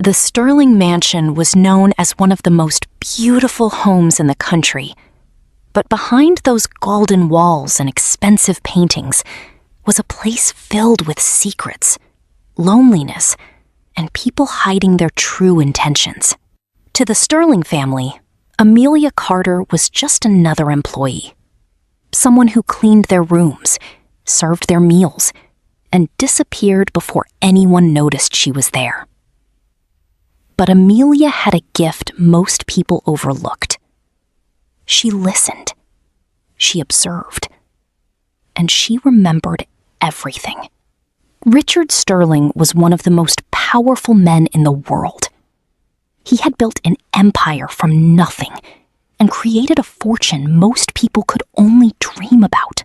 The Sterling mansion was known as one of the most beautiful homes in the country, but behind those golden walls and expensive paintings was a place filled with secrets, loneliness, and people hiding their true intentions. To the Sterling family, Amelia Carter was just another employee, someone who cleaned their rooms, served their meals, and disappeared before anyone noticed she was there. But Amelia had a gift most people overlooked. She listened, she observed, and she remembered everything. Richard Sterling was one of the most powerful men in the world. He had built an empire from nothing and created a fortune most people could only dream about.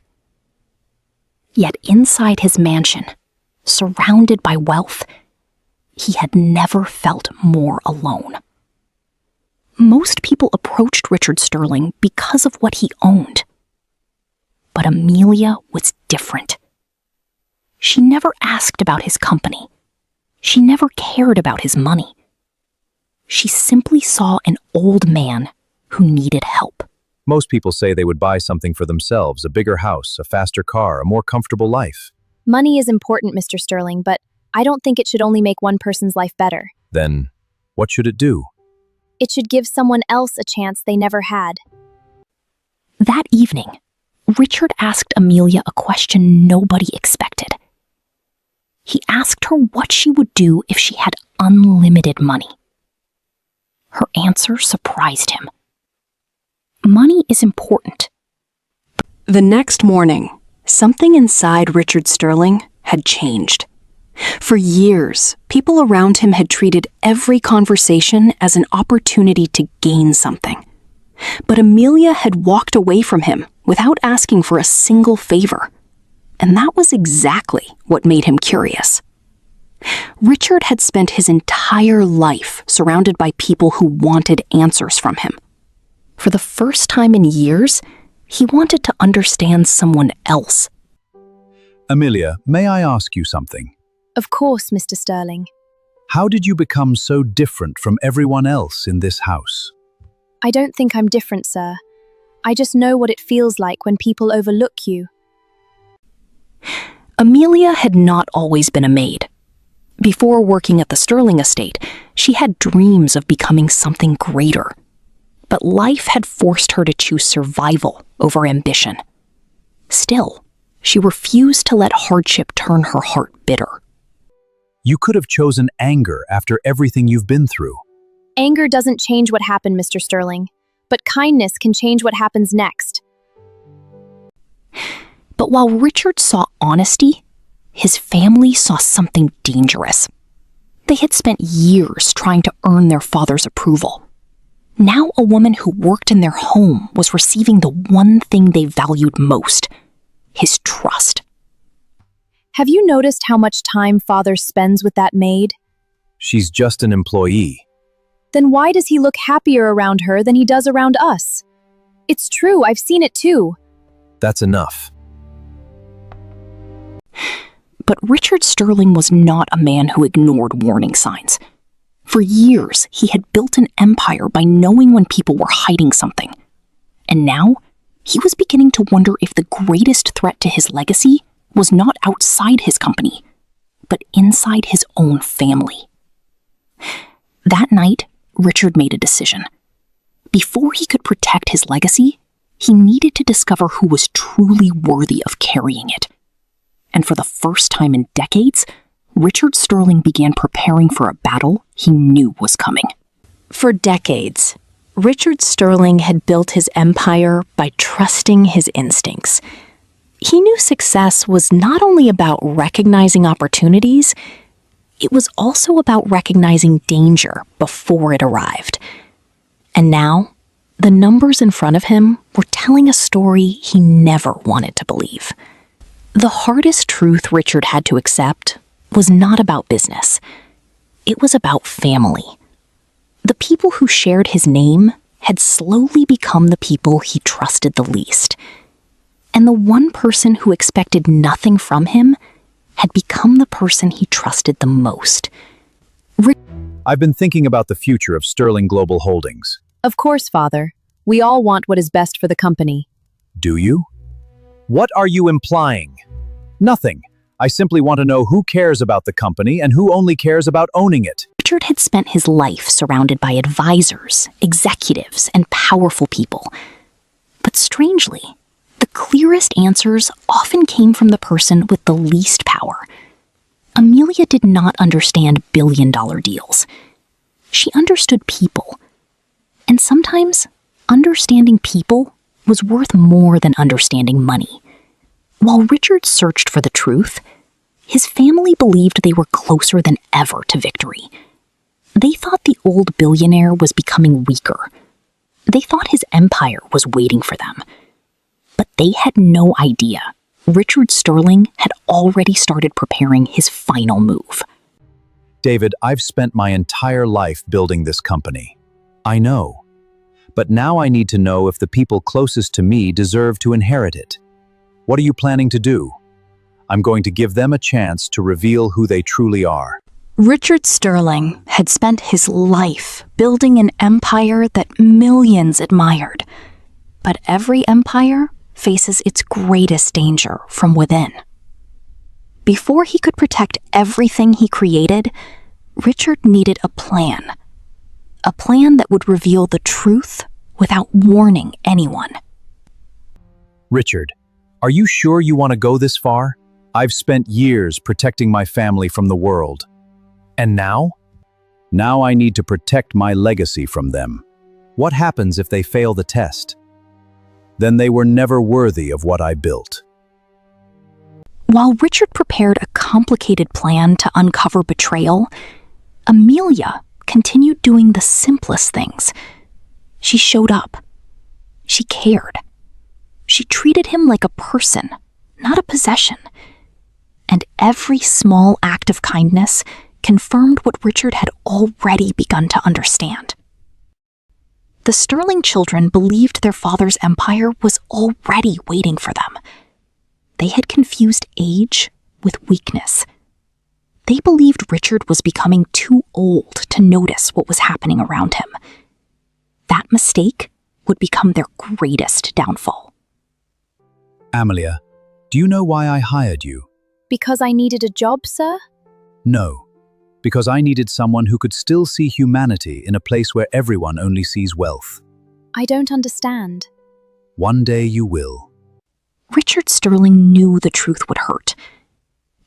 Yet inside his mansion, surrounded by wealth, he had never felt more alone. Most people approached Richard Sterling because of what he owned. But Amelia was different. She never asked about his company. She never cared about his money. She simply saw an old man who needed help. Most people say they would buy something for themselves, a bigger house, a faster car, a more comfortable life. Money is important, Mr. Sterling, but I don't think it should only make one person's life better. Then, what should it do? It should give someone else a chance they never had. That evening, Richard asked Amelia a question nobody expected. He asked her what she would do if she had unlimited money. Her answer surprised him. Money is important. The next morning, something inside Richard Sterling had changed. For years, people around him had treated every conversation as an opportunity to gain something. But Amelia had walked away from him without asking for a single favor. And that was exactly what made him curious. Richard had spent his entire life surrounded by people who wanted answers from him. For the first time in years, he wanted to understand someone else. Amelia, may I ask you something? Of course, Mr. Sterling. How did you become so different from everyone else in this house? I don't think I'm different, sir. I just know what it feels like when people overlook you. Amelia had not always been a maid. Before working at the Sterling estate, she had dreams of becoming something greater. But life had forced her to choose survival over ambition. Still, she refused to let hardship turn her heart bitter. You could have chosen anger after everything you've been through. Anger doesn't change what happened, Mr. Sterling, but kindness can change what happens next. But while Richard saw honesty, his family saw something dangerous. They had spent years trying to earn their father's approval. Now a woman who worked in their home was receiving the one thing they valued most, his trust. Have you noticed how much time father spends with that maid? She's just an employee. Then why does he look happier around her than he does around us? It's true, I've seen it too. That's enough. But Richard Sterling was not a man who ignored warning signs. For years, he had built an empire by knowing when people were hiding something. And now, he was beginning to wonder if the greatest threat to his legacy was not outside his company, but inside his own family. That night, Richard made a decision. Before he could protect his legacy, he needed to discover who was truly worthy of carrying it. And for the first time in decades, Richard Sterling began preparing for a battle he knew was coming. For decades, Richard Sterling had built his empire by trusting his instincts. He knew success was not only about recognizing opportunities, it was also about recognizing danger before it arrived. And now, the numbers in front of him were telling a story he never wanted to believe. The hardest truth Richard had to accept was not about business. It was about family. The people who shared his name had slowly become the people he trusted the least. And the one person who expected nothing from him had become the person he trusted the most. I've been thinking about the future of Sterling Global Holdings. Of course, Father. We all want what is best for the company. Do you? What are you implying? Nothing. I simply want to know who cares about the company and who only cares about owning it. Richard had spent his life surrounded by advisors, executives, and powerful people. But strangely, the clearest answers often came from the person with the least power. Amelia did not understand billion-dollar deals. She understood people. And sometimes, understanding people was worth more than understanding money. While Richard searched for the truth, his family believed they were closer than ever to victory. They thought the old billionaire was becoming weaker. They thought his empire was waiting for them. But they had no idea Richard Sterling had already started preparing his final move. David, I've spent my entire life building this company. I know. But now I need to know if the people closest to me deserve to inherit it. What are you planning to do? I'm going to give them a chance to reveal who they truly are. Richard Sterling had spent his life building an empire that millions admired. But every empire faces its greatest danger from within. Before he could protect everything he created, Richard needed a plan. A plan that would reveal the truth without warning anyone. Richard, are you sure you want to go this far? I've spent years protecting my family from the world. And now? Now I need to protect my legacy from them. What happens if they fail the test? Then they were never worthy of what I built. While Richard prepared a complicated plan to uncover betrayal, Amelia continued doing the simplest things. She showed up. She cared. She treated him like a person, not a possession. And every small act of kindness confirmed what Richard had already begun to understand. The Sterling children believed their father's empire was already waiting for them. They had confused age with weakness. They believed Richard was becoming too old to notice what was happening around him. That mistake would become their greatest downfall. Amelia, do you know why I hired you? Because I needed a job, sir? No, because I needed someone who could still see humanity in a place where everyone only sees wealth. I don't understand. One day you will. Richard Sterling knew the truth would hurt.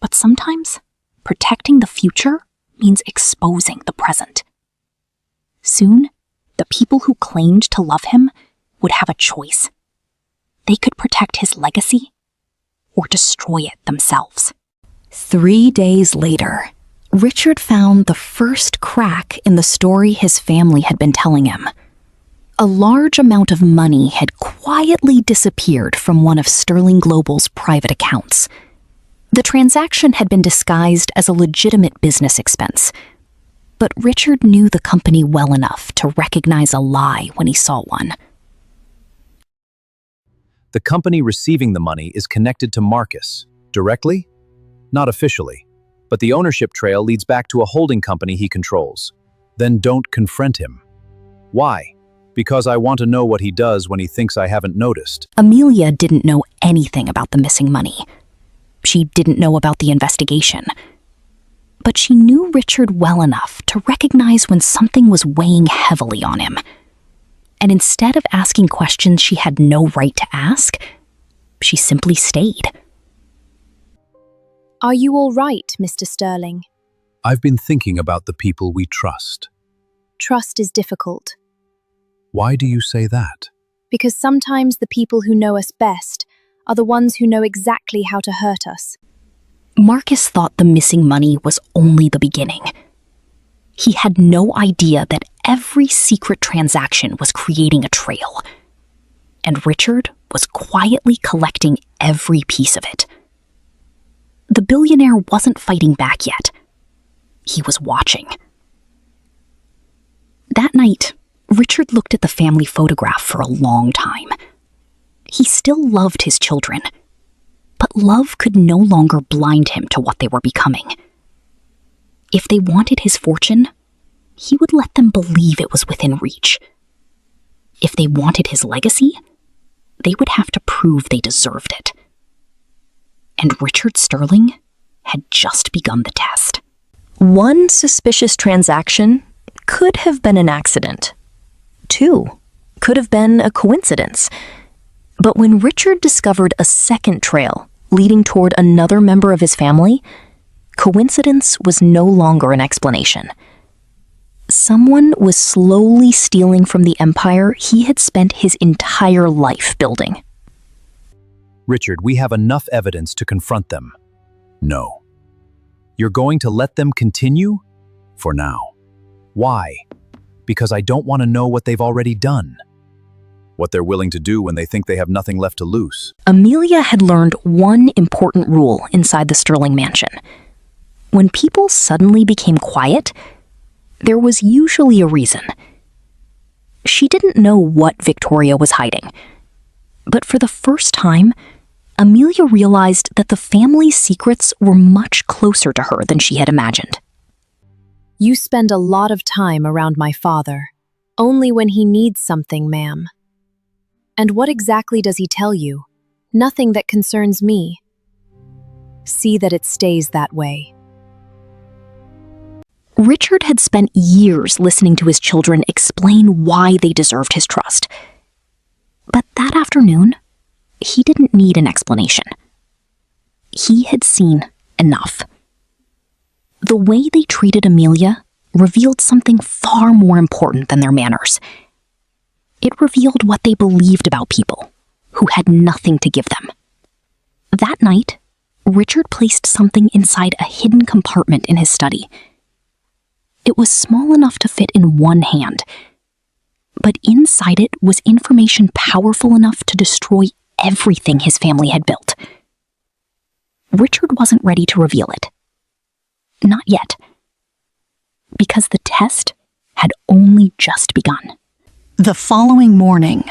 But sometimes, protecting the future means exposing the present. Soon, the people who claimed to love him would have a choice. They could protect his legacy or destroy it themselves. 3 days later, Richard found the first crack in the story his family had been telling him. A large amount of money had quietly disappeared from one of Sterling Global's private accounts. The transaction had been disguised as a legitimate business expense, but Richard knew the company well enough to recognize a lie when he saw one. The company receiving the money is connected to Marcus. Directly? Not officially. But the ownership trail leads back to a holding company he controls. Then don't confront him. Why? Because I want to know what he does when he thinks I haven't noticed. Amelia didn't know anything about the missing money. She didn't know about the investigation. But she knew Richard well enough to recognize when something was weighing heavily on him. And instead of asking questions she had no right to ask, she simply stayed. Are you all right, Mr. Sterling? I've been thinking about the people we trust. Trust is difficult, Why do you say that? because sometimes the people who know us best are the ones who know exactly how to hurt us. Marcus thought the missing money was only the beginning. He had no idea that every secret transaction was creating a trail. And Richard was quietly collecting every piece of it. The billionaire wasn't fighting back yet. He was watching. That night, Richard looked at the family photograph for a long time. He still loved his children, but love could no longer blind him to what they were becoming. If they wanted his fortune, he would let them believe it was within reach. If they wanted his legacy, they would have to prove they deserved it. And Richard Sterling had just begun the test. One suspicious transaction could have been an accident. Two could have been a coincidence. But when Richard discovered a second trail leading toward another member of his family, coincidence was no longer an explanation. Someone was slowly stealing from the empire he had spent his entire life building. Richard, we have enough evidence to confront them. No. You're going to let them continue? For now. Why? Because I don't want to know what they've already done. What they're willing to do when they think they have nothing left to lose. Amelia had learned one important rule inside the Sterling mansion. When people suddenly became quiet, there was usually a reason. She didn't know what Victoria was hiding, but for the first time, Amelia realized that the family's secrets were much closer to her than she had imagined. You spend a lot of time around my father, only when he needs something, ma'am. And what exactly does he tell you? Nothing that concerns me. See that it stays that way. Richard had spent years listening to his children explain why they deserved his trust. But that afternoon, he didn't need an explanation. He had seen enough. The way they treated Amelia revealed something far more important than their manners. It revealed what they believed about people who had nothing to give them. That night, Richard placed something inside a hidden compartment in his study. It was small enough to fit in one hand, but inside it was information powerful enough to destroy everything his family had built. Richard wasn't ready to reveal it. Not yet. Because the test had only just begun. The following morning,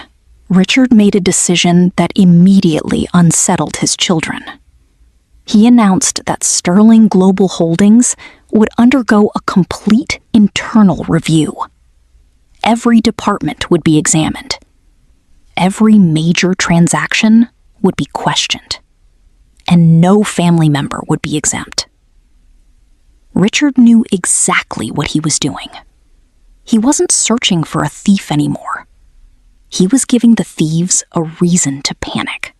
Richard made a decision that immediately unsettled his children. He announced that Sterling Global Holdings would undergo a complete internal review. Every department would be examined. Every major transaction would be questioned. And no family member would be exempt. Richard knew exactly what he was doing. He wasn't searching for a thief anymore. He was giving the thieves a reason to panic.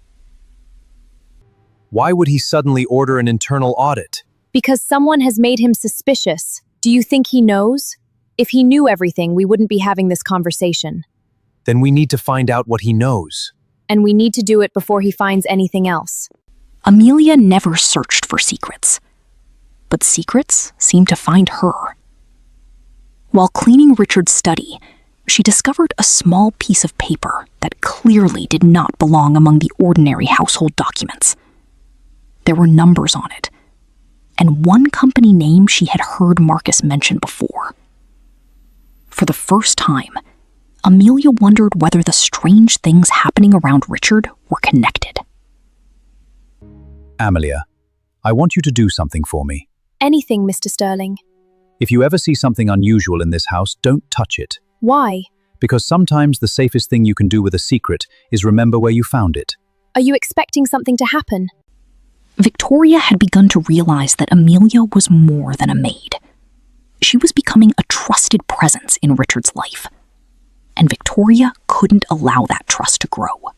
Why would he suddenly order an internal audit? Because someone has made him suspicious. Do you think he knows? If he knew everything, we wouldn't be having this conversation. Then we need to find out what he knows. And we need to do it before he finds anything else. Amelia never searched for secrets. But secrets seemed to find her. While cleaning Richard's study, she discovered a small piece of paper that clearly did not belong among the ordinary household documents. There were numbers on it, and one company name she had heard Marcus mention before. For the first time, Amelia wondered whether the strange things happening around Richard were connected. Amelia, I want you to do something for me. Anything, Mr. Sterling. If you ever see something unusual in this house, don't touch it. Why? Because sometimes the safest thing you can do with a secret is remember where you found it. Are you expecting something to happen? Victoria had begun to realize that Amelia was more than a maid. She was becoming a trusted presence in Richard's life, and Victoria couldn't allow that trust to grow.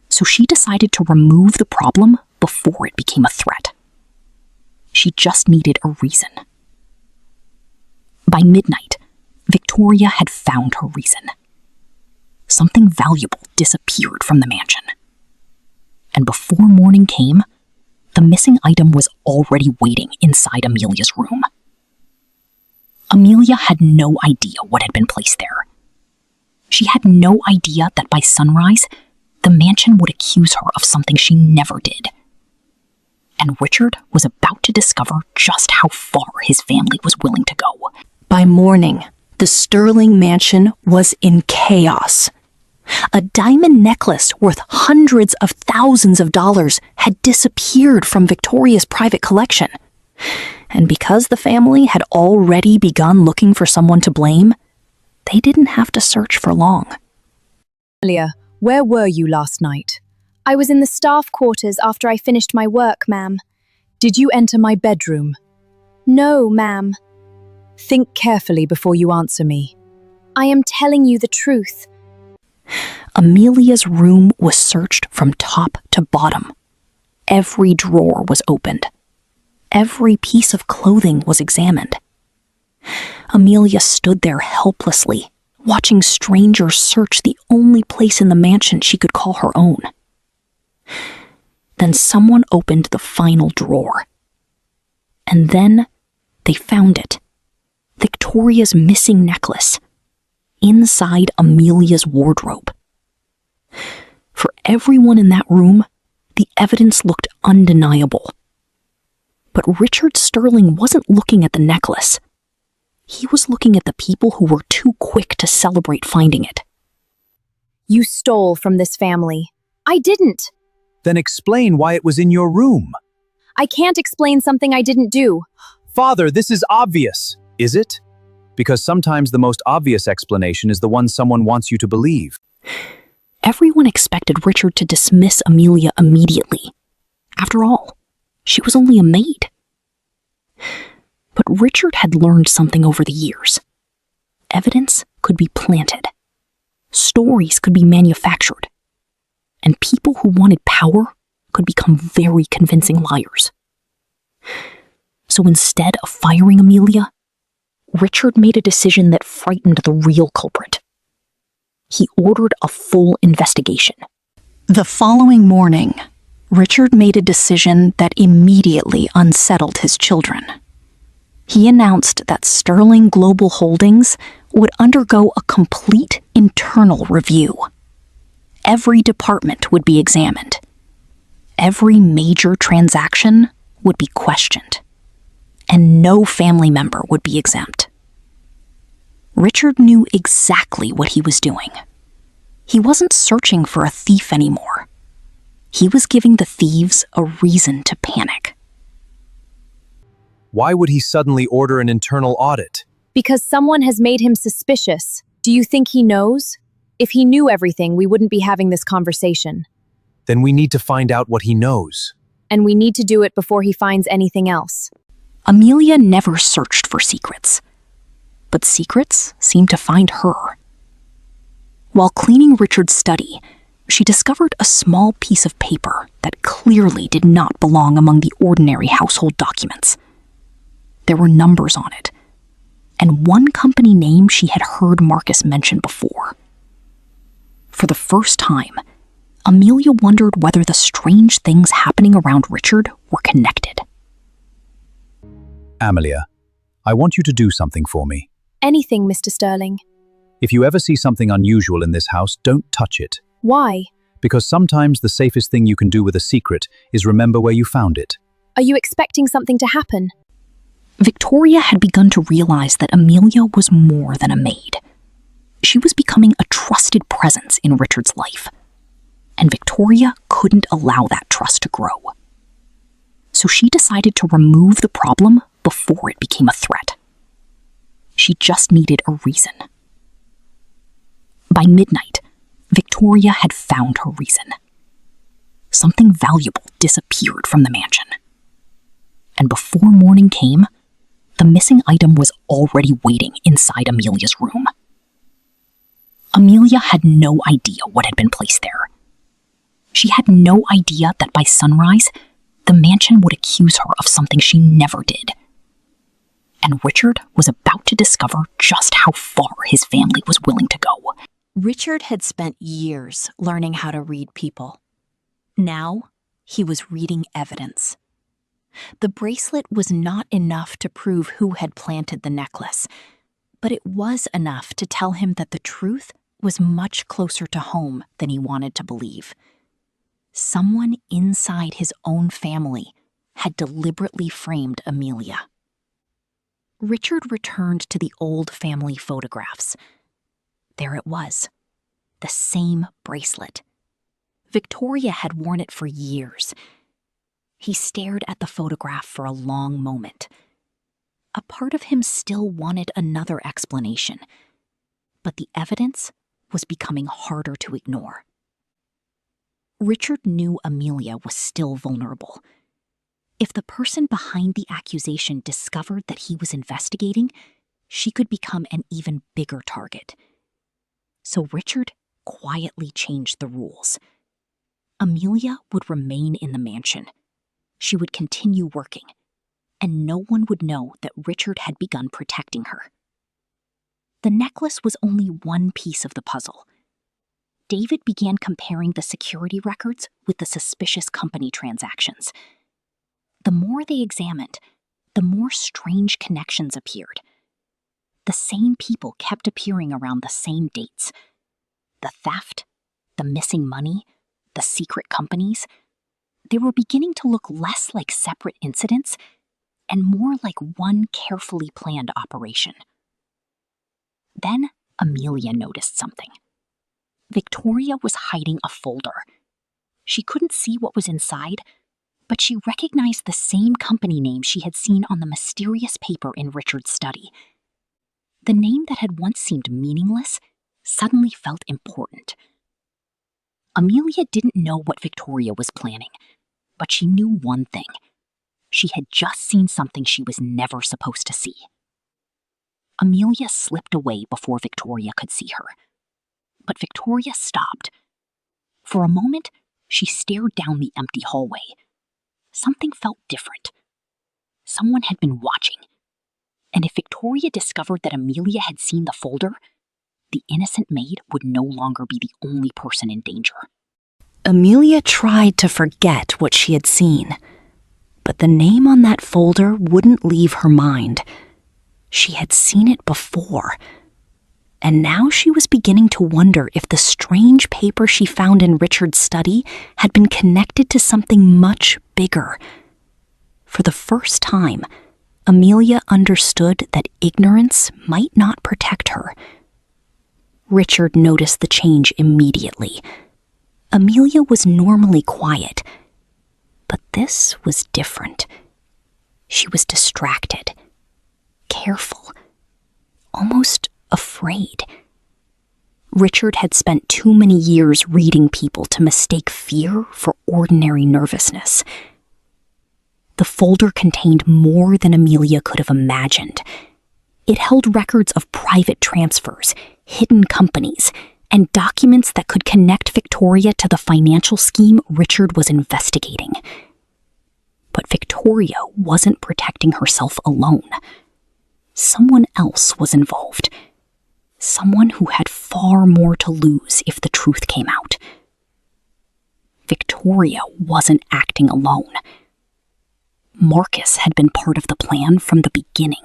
So she decided to remove the problem before it became a threat. She just needed a reason. By midnight, Victoria had found her reason. Something valuable disappeared from the mansion. And before morning came, the missing item was already waiting inside Amelia's room. Amelia had no idea what had been placed there. She had no idea that by sunrise, the mansion would accuse her of something she never did. And Richard was about to discover just how far his family was willing to go. By morning, the Sterling mansion was in chaos. A diamond necklace worth hundreds of thousands of dollars had disappeared from Victoria's private collection. And because the family had already begun looking for someone to blame, they didn't have to search for long. Amelia, where were you last night? I was in the staff quarters after I finished my work, ma'am. Did you enter my bedroom? No, ma'am. Think carefully before you answer me. I am telling you the truth. Amelia's room was searched from top to bottom. Every drawer was opened. Every piece of clothing was examined. Amelia stood there helplessly, watching strangers search the only place in the mansion she could call her own. Then someone opened the final drawer. And then they found it. Victoria's missing necklace, inside Amelia's wardrobe. For everyone in that room, the evidence looked undeniable. But Richard Sterling wasn't looking at the necklace. He was looking at the people who were too quick to celebrate finding it. You stole from this family. I didn't. Then explain why it was in your room. I can't explain something I didn't do. Father, this is obvious. Is it? Because sometimes the most obvious explanation is the one someone wants you to believe. Everyone expected Richard to dismiss Amelia immediately. After all, she was only a maid. But Richard had learned something over the years. Evidence could be planted. Stories could be manufactured. And people who wanted power could become very convincing liars. So instead of firing Amelia, Richard made a decision that frightened the real culprit. He ordered a full investigation. The following morning, Richard made a decision that immediately unsettled his children. He announced that Sterling Global Holdings would undergo a complete internal review. Every department would be examined. Every major transaction would be questioned. And no family member would be exempt. Richard knew exactly what he was doing. He wasn't searching for a thief anymore. He was giving the thieves a reason to panic. Why would he suddenly order an internal audit? Because someone has made him suspicious. Do you think he knows? If he knew everything, we wouldn't be having this conversation. Then we need to find out what he knows. And we need to do it before he finds anything else. Amelia never searched for secrets. But secrets seemed to find her. While cleaning Richard's study, she discovered a small piece of paper that clearly did not belong among the ordinary household documents. There were numbers on it, and one company name she had heard Marcus mention before. For the first time, Amelia wondered whether the strange things happening around Richard were connected. Amelia, I want you to do something for me. Anything, Mr. Sterling. If you ever see something unusual in this house, don't touch it. Why? Because sometimes the safest thing you can do with a secret is remember where you found it. Are you expecting something to happen? Victoria had begun to realize that Amelia was more than a maid. She was becoming a trusted presence in Richard's life. And Victoria couldn't allow that trust to grow. So she decided to remove the problem before it became a threat. She just needed a reason. By midnight, Victoria had found her reason. Something valuable disappeared from the mansion. And before morning came, the missing item was already waiting inside Amelia's room. Amelia had no idea what had been placed there. She had no idea that by sunrise, the mansion would accuse her of something she never did. And Richard was about to discover just how far his family was willing to go. Richard had spent years learning how to read people. Now, he was reading evidence. The bracelet was not enough to prove who had planted the necklace, but it was enough to tell him that the truth was much closer to home than he wanted to believe. Someone inside his own family had deliberately framed Amelia. Richard returned to the old family photographs. There it was, the same bracelet. Victoria had worn it for years. He stared at the photograph for a long moment. A part of him still wanted another explanation, but the evidence was becoming harder to ignore. Richard knew Amelia was still vulnerable. If the person behind the accusation discovered that he was investigating, she could become an even bigger target. So Richard quietly changed the rules. Amelia would remain in the mansion. She would continue working, and no one would know that Richard had begun protecting her. The necklace was only one piece of the puzzle. David began comparing the security records with the suspicious company transactions. The more they examined, the more strange connections appeared. The same people kept appearing around the same dates. The theft, the missing money, the secret companies, they were beginning to look less like separate incidents and more like one carefully planned operation. Then Amelia noticed something. Victoria was hiding a folder. She couldn't see what was inside, but she recognized the same company name she had seen on the mysterious paper in Richard's study. The name that had once seemed meaningless suddenly felt important. Amelia didn't know what Victoria was planning, but she knew one thing. She had just seen something she was never supposed to see. Amelia slipped away before Victoria could see her. But Victoria stopped. For a moment, she stared down the empty hallway. Something felt different. Someone had been watching. And if Victoria discovered that Amelia had seen the folder, the innocent maid would no longer be the only person in danger. Amelia tried to forget what she had seen, but the name on that folder wouldn't leave her mind. She had seen it before, and now she was beginning to wonder if the strange paper she found in Richard's study had been connected to something much bigger. For the first time, Amelia understood that ignorance might not protect her. Richard noticed the change immediately. Amelia was normally quiet, but this was different. She was distracted, careful, almost afraid. Richard had spent too many years reading people to mistake fear for ordinary nervousness. The folder contained more than Amelia could have imagined. It held records of private transfers, hidden companies, and documents that could connect Victoria to the financial scheme Richard was investigating. But Victoria wasn't protecting herself alone. Someone else was involved. Someone who had far more to lose if the truth came out. Victoria wasn't acting alone. Marcus had been part of the plan from the beginning.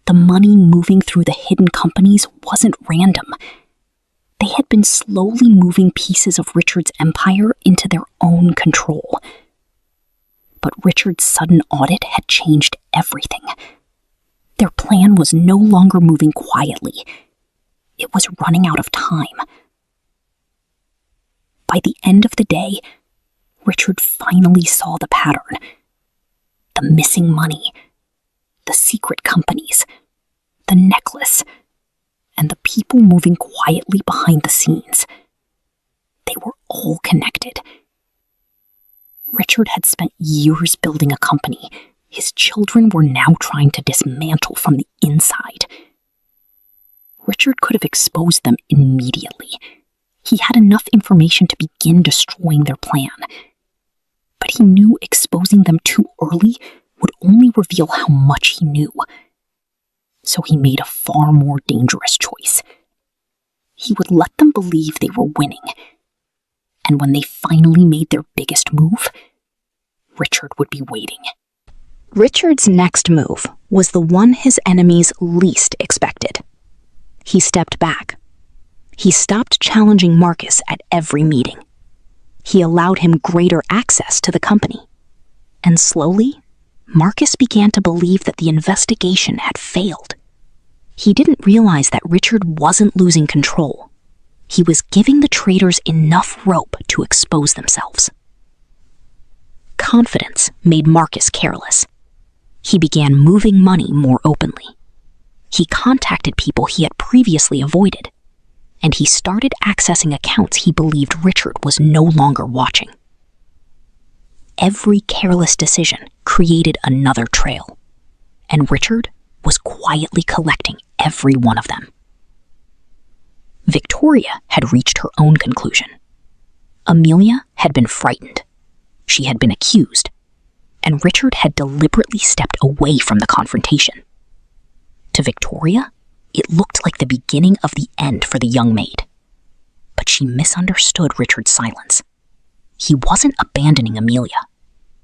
The money moving through the hidden companies wasn't random. They had been slowly moving pieces of Richard's empire into their own control. But Richard's sudden audit had changed everything. Their plan was no longer moving quietly. It was running out of time. By the end of the day, Richard finally saw the pattern. The missing money, the secret companies, the necklace, and the people moving quietly behind the scenes. They were all connected. Richard had spent years building a company. His children were now trying to dismantle from the inside. Richard could have exposed them immediately. He had enough information to begin destroying their plan. But he knew exposing them too early would only reveal how much he knew. So he made a far more dangerous choice. He would let them believe they were winning. And when they finally made their biggest move, Richard would be waiting. Richard's next move was the one his enemies least expected. He stepped back. He stopped challenging Marcus at every meeting. He allowed him greater access to the company. And slowly, Marcus began to believe that the investigation had failed. He didn't realize that Richard wasn't losing control. He was giving the traitors enough rope to expose themselves. confidence made Marcus careless. He began moving money more openly. He contacted people he had previously avoided, and he started accessing accounts he believed Richard was no longer watching. Every careless decision created another trail, and Richard was quietly collecting every one of them. Victoria had reached her own conclusion. Amelia had been frightened. She had been accused, and Richard had deliberately stepped away from the confrontation. To Victoria, it looked like the beginning of the end for the young maid. But she misunderstood Richard's silence. He wasn't abandoning Amelia.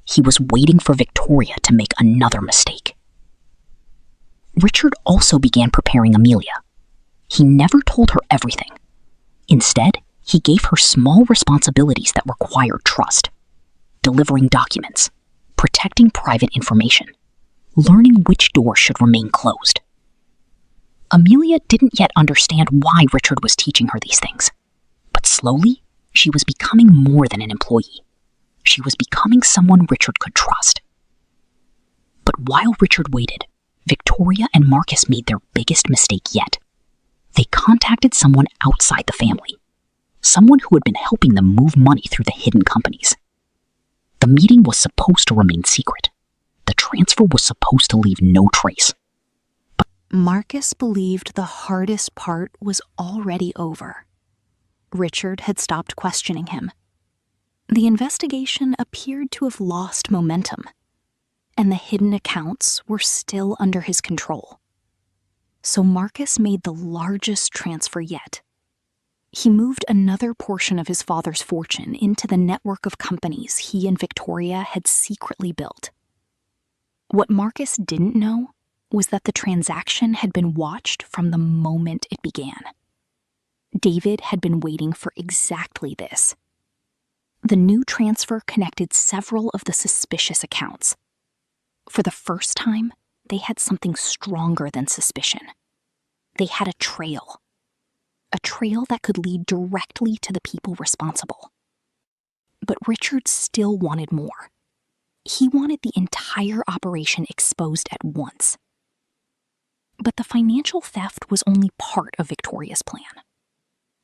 He was waiting for Victoria to make another mistake. Richard also began preparing Amelia. He never told her everything. Instead, he gave her small responsibilities that required trust. Delivering documents, protecting private information, learning which door should remain closed. Amelia didn't yet understand why Richard was teaching her these things, but slowly, she was becoming more than an employee. She was becoming someone Richard could trust. But while Richard waited, Victoria and Marcus made their biggest mistake yet. They contacted someone outside the family, someone who had been helping them move money through the hidden companies. The meeting was supposed to remain secret. The transfer was supposed to leave no trace. Marcus believed the hardest part was already over. Richard had stopped questioning him. The investigation appeared to have lost momentum, and the hidden accounts were still under his control. So Marcus made the largest transfer yet. He moved another portion of his father's fortune into the network of companies he and Victoria had secretly built. What Marcus didn't know was that the transaction had been watched from the moment it began. David had been waiting for exactly this. The new transfer connected several of the suspicious accounts. For the first time, they had something stronger than suspicion. They had a trail that could lead directly to the people responsible. But Richard still wanted more. He wanted the entire operation exposed at once. But the financial theft was only part of Victoria's plan.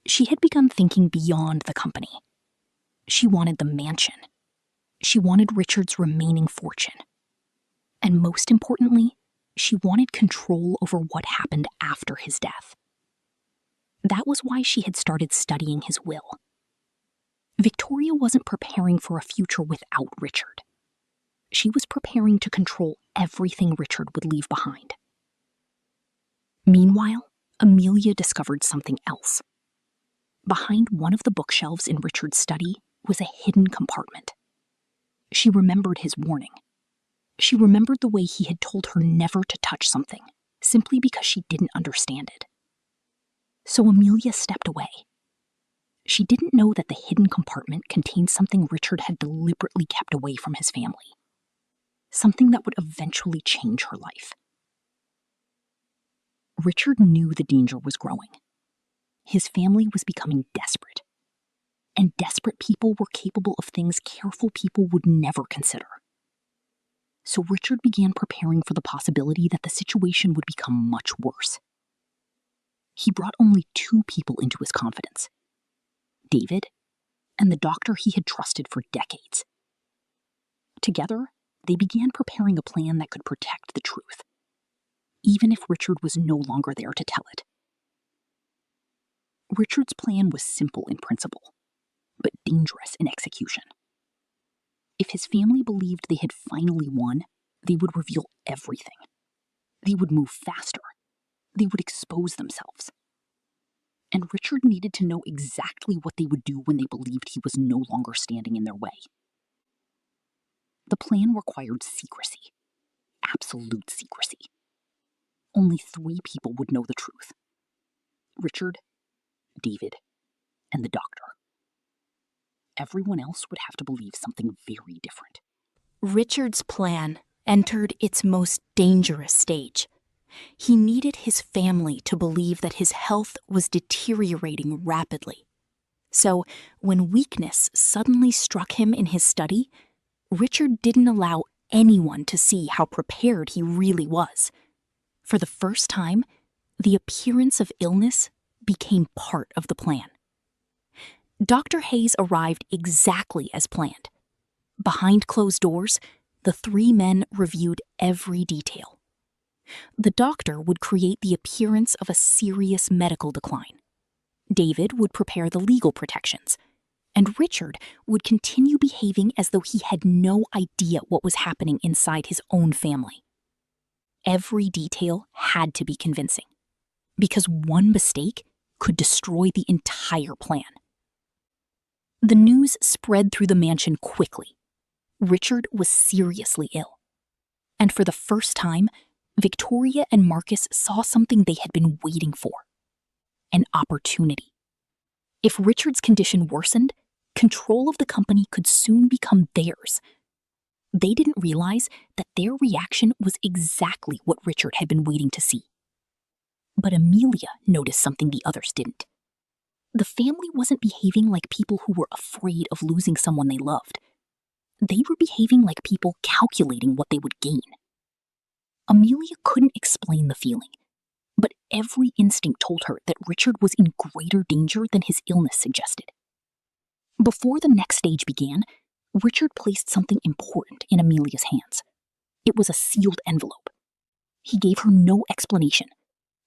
She had begun thinking beyond the company. She wanted the mansion. She wanted Richard's remaining fortune. And most importantly, she wanted control over what happened after his death. That was why she had started studying his will. Victoria wasn't preparing for a future without Richard. She was preparing to control everything Richard would leave behind. Meanwhile, Amelia discovered something else. Behind one of the bookshelves in Richard's study was a hidden compartment. She remembered his warning. She remembered the way he had told her never to touch something, simply because she didn't understand it. So Amelia stepped away. She didn't know that the hidden compartment contained something Richard had deliberately kept away from his family. Something that would eventually change her life. Richard knew the danger was growing. His family was becoming desperate. And desperate people were capable of things careful people would never consider. So Richard began preparing for the possibility that the situation would become much worse. He brought only 2 people into his confidence: David and the doctor he had trusted for decades. Together, they began preparing a plan that could protect the truth, even if Richard was no longer there to tell it. Richard's plan was simple in principle, but dangerous in execution. If his family believed they had finally won, they would reveal everything. They would move faster. They would expose themselves. And Richard needed to know exactly what they would do when they believed he was no longer standing in their way. The plan required secrecy. Absolute secrecy. Only 3 people would know the truth: Richard, David, and the doctor. Everyone else would have to believe something very different. Richard's plan entered its most dangerous stage. He needed his family to believe that his health was deteriorating rapidly. So, when weakness suddenly struck him in his study, Richard didn't allow anyone to see how prepared he really was. For the first time, the appearance of illness became part of the plan. Dr. Hayes arrived exactly as planned. Behind closed doors, the three men reviewed every detail. The doctor would create the appearance of a serious medical decline. David would prepare the legal protections, and Richard would continue behaving as though he had no idea what was happening inside his own family. Every detail had to be convincing, because one mistake could destroy the entire plan. The news spread through the mansion quickly. Richard was seriously ill. And for the first time, Victoria and Marcus saw something they had been waiting for: an opportunity. If Richard's condition worsened, control of the company could soon become theirs. They didn't realize that their reaction was exactly what Richard had been waiting to see. But Amelia noticed something the others didn't. The family wasn't behaving like people who were afraid of losing someone they loved. They were behaving like people calculating what they would gain. Amelia couldn't explain the feeling, but every instinct told her that Richard was in greater danger than his illness suggested. Before the next stage began, Richard placed something important in Amelia's hands. It was a sealed envelope. He gave her no explanation,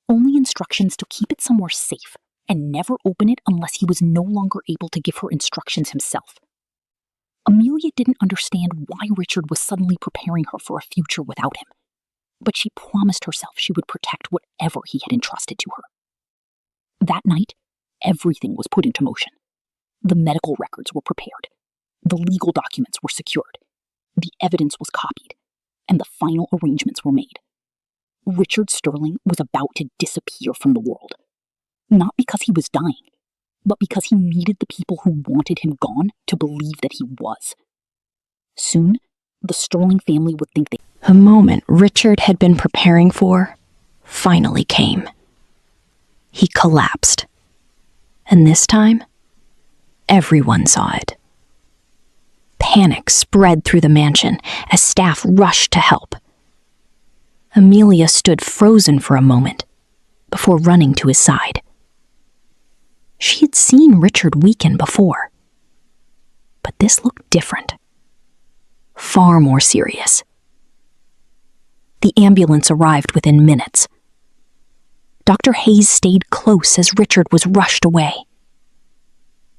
only instructions to keep it somewhere safe and never open it unless he was no longer able to give her instructions himself. Amelia didn't understand why Richard was suddenly preparing her for a future without him, but she promised herself she would protect whatever he had entrusted to her. That night, everything was put into motion. The medical records were prepared. The legal documents were secured. The evidence was copied, and the final arrangements were made. Richard Sterling was about to disappear from the world. Not because he was dying, but because he needed the people who wanted him gone to believe that he was. Soon, the Sterling family would think The moment Richard had been preparing for finally came. He collapsed. And this time, everyone saw it. Panic spread through the mansion as staff rushed to help. Amelia stood frozen for a moment before running to his side. She had seen Richard weaken before, but this looked different, far more serious. The ambulance arrived within minutes. Dr. Hayes stayed close as Richard was rushed away.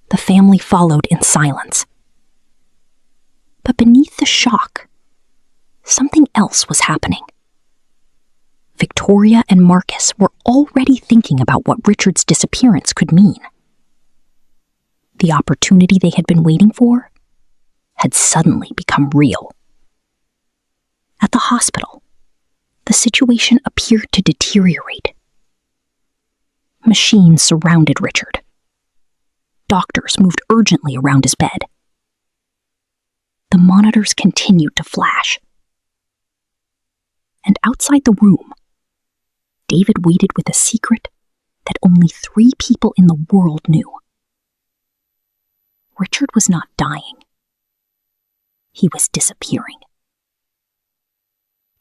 The family followed in silence. But beneath the shock, something else was happening. Victoria and Marcus were already thinking about what Richard's disappearance could mean. The opportunity they had been waiting for had suddenly become real. At the hospital, the situation appeared to deteriorate. Machines surrounded Richard. Doctors moved urgently around his bed. The monitors continued to flash. And outside the room, David waited with a secret that only 3 people in the world knew. Richard was not dying. He was disappearing.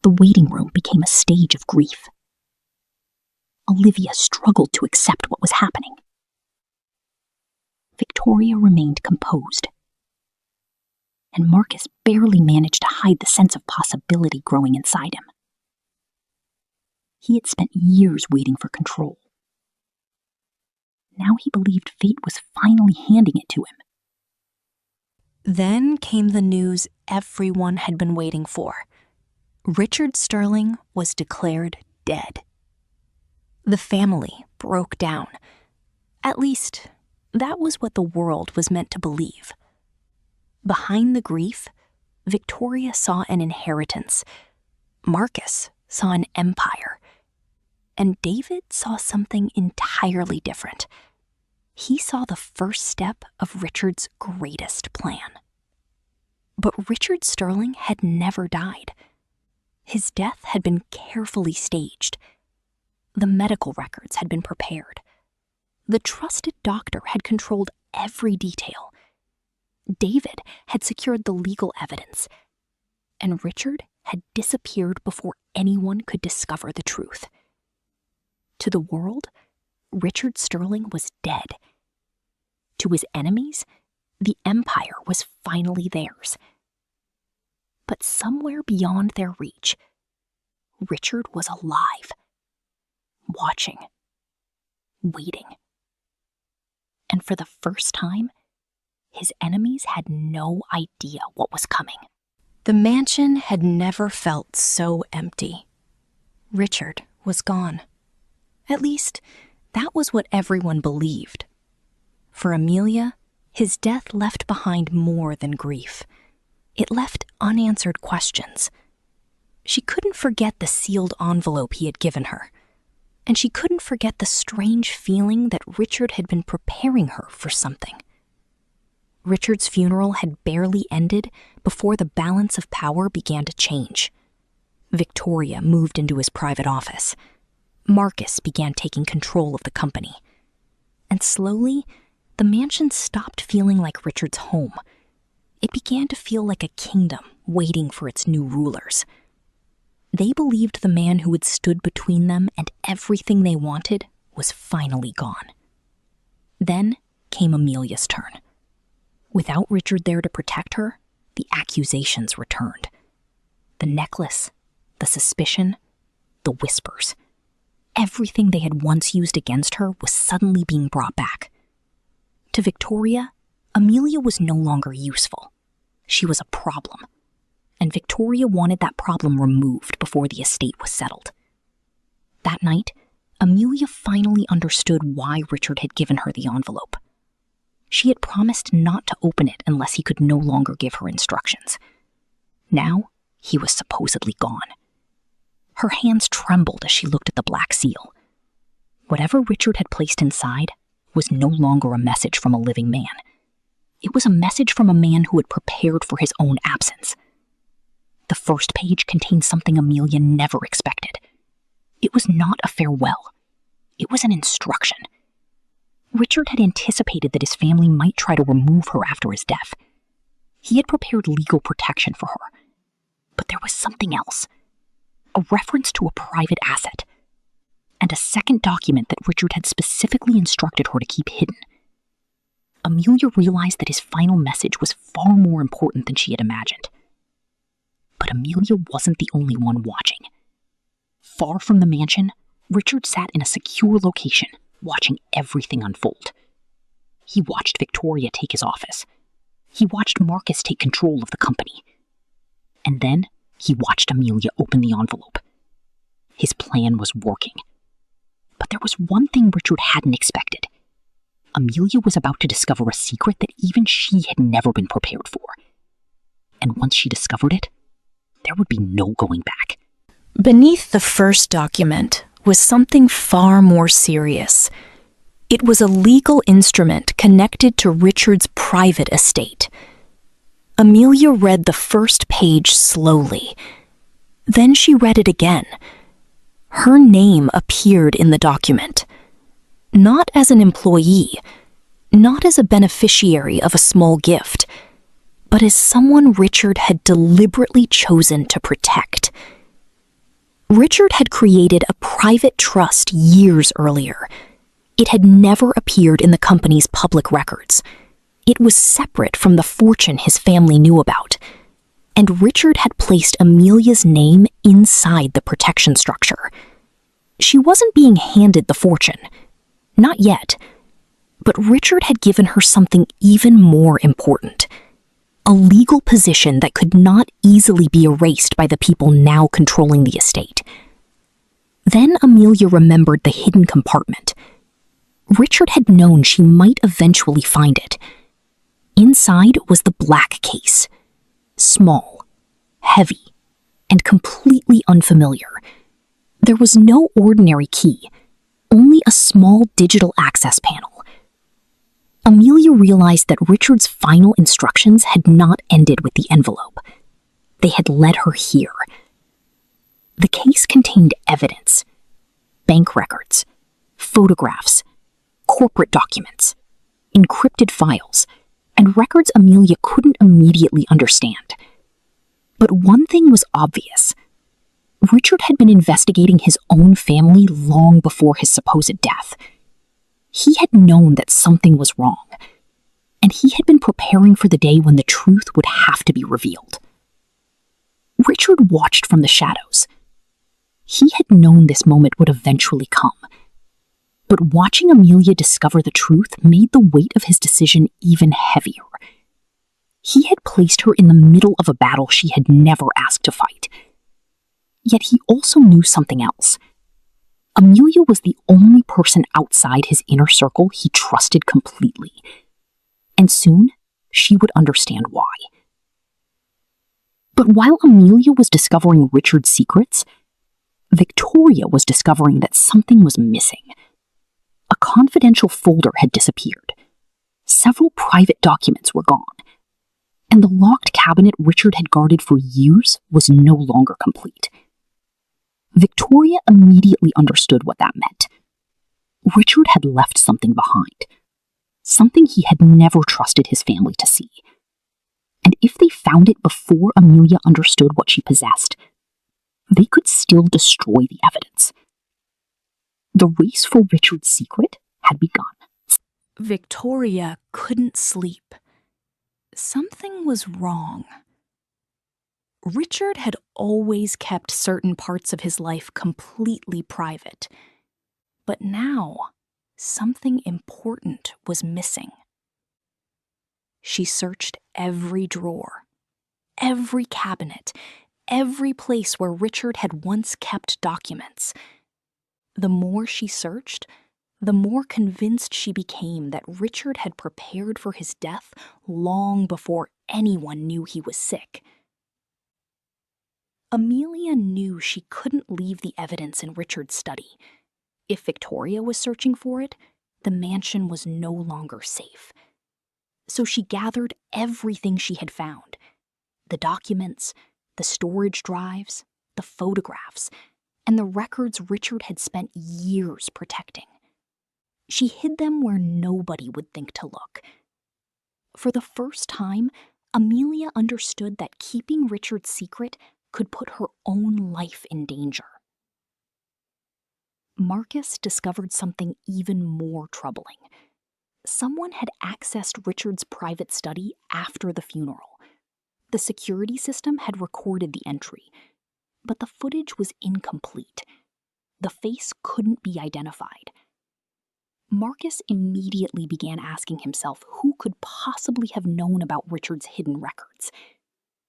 The waiting room became a stage of grief. Olivia struggled to accept what was happening. Victoria remained composed, and Marcus barely managed to hide the sense of possibility growing inside him. He had spent years waiting for control. Now he believed fate was finally handing it to him. Then came the news everyone had been waiting for. Richard Sterling was declared dead. The family broke down. At least, that was what the world was meant to believe. Behind the grief, Victoria saw an inheritance. Marcus saw an empire. And David saw something entirely different. He saw the first step of Richard's greatest plan. But Richard Sterling had never died. His death had been carefully staged. The medical records had been prepared. The trusted doctor had controlled every detail. David had secured the legal evidence, and Richard had disappeared before anyone could discover the truth. To the world, Richard Sterling was dead. To his enemies, the empire was finally theirs. But somewhere beyond their reach, Richard was alive, watching, waiting. And for the first time, his enemies had no idea what was coming. The mansion had never felt so empty. Richard was gone. At least, that was what everyone believed. For Amelia, his death left behind more than grief. It left unanswered questions. She couldn't forget the sealed envelope he had given her, and she couldn't forget the strange feeling that Richard had been preparing her for something. Richard's funeral had barely ended before the balance of power began to change. Victoria moved into his private office. Marcus began taking control of the company. And slowly, the mansion stopped feeling like Richard's home. It began to feel like a kingdom waiting for its new rulers. They believed the man who had stood between them and everything they wanted was finally gone. Then came Amelia's turn. Without Richard there to protect her, the accusations returned. The necklace, the suspicion, the whispers. Everything they had once used against her was suddenly being brought back. To Victoria, Amelia was no longer useful. She was a problem. And Victoria wanted that problem removed before the estate was settled. That night, Amelia finally understood why Richard had given her the envelope. She had promised not to open it unless he could no longer give her instructions. Now, he was supposedly gone. Her hands trembled as she looked at the black seal. Whatever Richard had placed inside was no longer a message from a living man. It was a message from a man who had prepared for his own absence. The first page contained something Amelia never expected. It was not a farewell. It was an instruction. Richard had anticipated that his family might try to remove her after his death. He had prepared legal protection for her. But there was something else. A reference to a private asset. And a second document that Richard had specifically instructed her to keep hidden. Amelia realized that his final message was far more important than she had imagined. But Amelia wasn't the only one watching. Far from the mansion, Richard sat in a secure location, watching everything unfold. He watched Victoria take his office. He watched Marcus take control of the company. And then he watched Amelia open the envelope. His plan was working. But there was one thing Richard hadn't expected. Amelia was about to discover a secret that even she had never been prepared for. And once she discovered it, there would be no going back. Beneath the first document was something far more serious. It was a legal instrument connected to Richard's private estate. Amelia read the first page slowly. Then she read it again. Her name appeared in the document. Not as an employee, not as a beneficiary of a small gift, but as someone Richard had deliberately chosen to protect. Richard had created a private trust years earlier. It had never appeared in the company's public records. It was separate from the fortune his family knew about. And Richard had placed Amelia's name inside the protection structure. She wasn't being handed the fortune. Not yet. But Richard had given her something even more important. A legal position that could not easily be erased by the people now controlling the estate. Then Amelia remembered the hidden compartment. Richard had known she might eventually find it. Inside was the black case. Small, heavy, and completely unfamiliar. There was no ordinary key, only a small digital access panel. Amelia realized that Richard's final instructions had not ended with the envelope. They had led her here. The case contained evidence, bank records, photographs, corporate documents, encrypted files, and records Amelia couldn't immediately understand. But one thing was obvious. Richard had been investigating his own family long before his supposed death. He had known that something was wrong, and he had been preparing for the day when the truth would have to be revealed. Richard watched from the shadows. He had known this moment would eventually come. But watching Amelia discover the truth made the weight of his decision even heavier. He had placed her in the middle of a battle she had never asked to fight. Yet he also knew something else. Amelia was the only person outside his inner circle he trusted completely. And soon, she would understand why. But while Amelia was discovering Richard's secrets, Victoria was discovering that something was missing. A confidential folder had disappeared. Several private documents were gone. And the locked cabinet Richard had guarded for years was no longer complete. Victoria immediately understood what that meant. Richard had left something behind. Something he had never trusted his family to see. And if they found it before Amelia understood what she possessed, they could still destroy the evidence. The race for Richard's secret had begun. Victoria couldn't sleep. Something was wrong. Richard had always kept certain parts of his life completely private. But now, something important was missing. She searched every drawer, every cabinet, every place where Richard had once kept documents. The more she searched, the more convinced she became that Richard had prepared for his death long before anyone knew he was sick. Amelia knew she couldn't leave the evidence in Richard's study. If Victoria was searching for it, the mansion was no longer safe. So she gathered everything she had found: the documents, the storage drives, the photographs, and the records Richard had spent years protecting. She hid them where nobody would think to look. For the first time, Amelia understood that keeping Richard's secret could put her own life in danger. Marcus discovered something even more troubling. Someone had accessed Richard's private study after the funeral. The security system had recorded the entry, but the footage was incomplete. The face couldn't be identified. Marcus immediately began asking himself who could possibly have known about Richard's hidden records.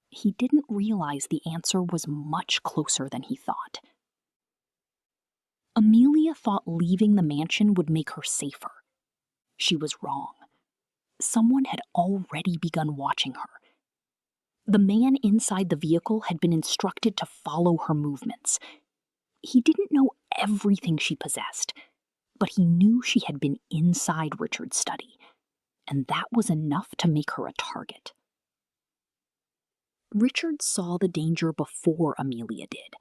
He didn't realize the answer was much closer than he thought. Amelia thought leaving the mansion would make her safer. She was wrong. Someone had already begun watching her. The man inside the vehicle had been instructed to follow her movements. He didn't know everything she possessed, but he knew she had been inside Richard's study, and that was enough to make her a target. Richard saw the danger before Amelia did.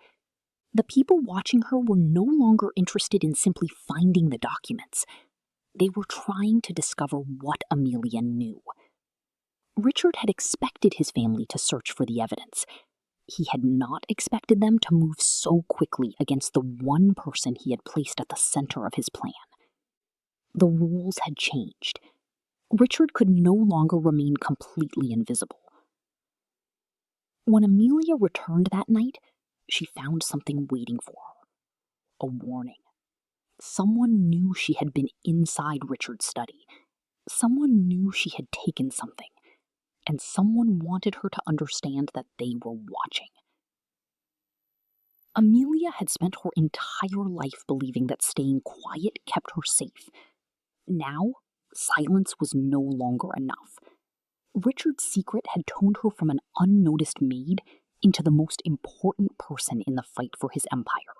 The people watching her were no longer interested in simply finding the documents. They were trying to discover what Amelia knew. Richard had expected his family to search for the evidence. He had not expected them to move so quickly against the one person he had placed at the center of his plan. The rules had changed. Richard could no longer remain completely invisible. When Amelia returned that night, she found something waiting for her. A warning. Someone knew she had been inside Richard's study. Someone knew she had taken something. And someone wanted her to understand that they were watching. Amelia had spent her entire life believing that staying quiet kept her safe. Now, silence was no longer enough. Richard's secret had turned her from an unnoticed maid into the most important person in the fight for his empire.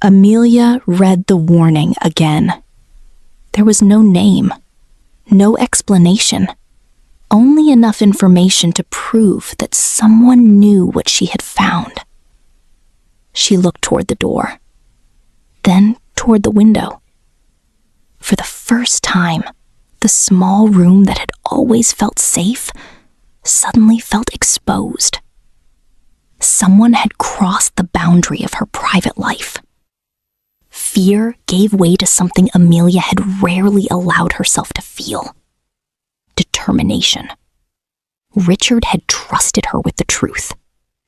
Amelia read the warning again. There was no name, no explanation, only enough information to prove that someone knew what she had found. She looked toward the door, then toward the window. For the first time, The small room that had always felt safe suddenly felt exposed. Someone had crossed the boundary of her private life. Fear gave way to something Amelia had rarely allowed herself to feel: determination. Richard had trusted her with the truth,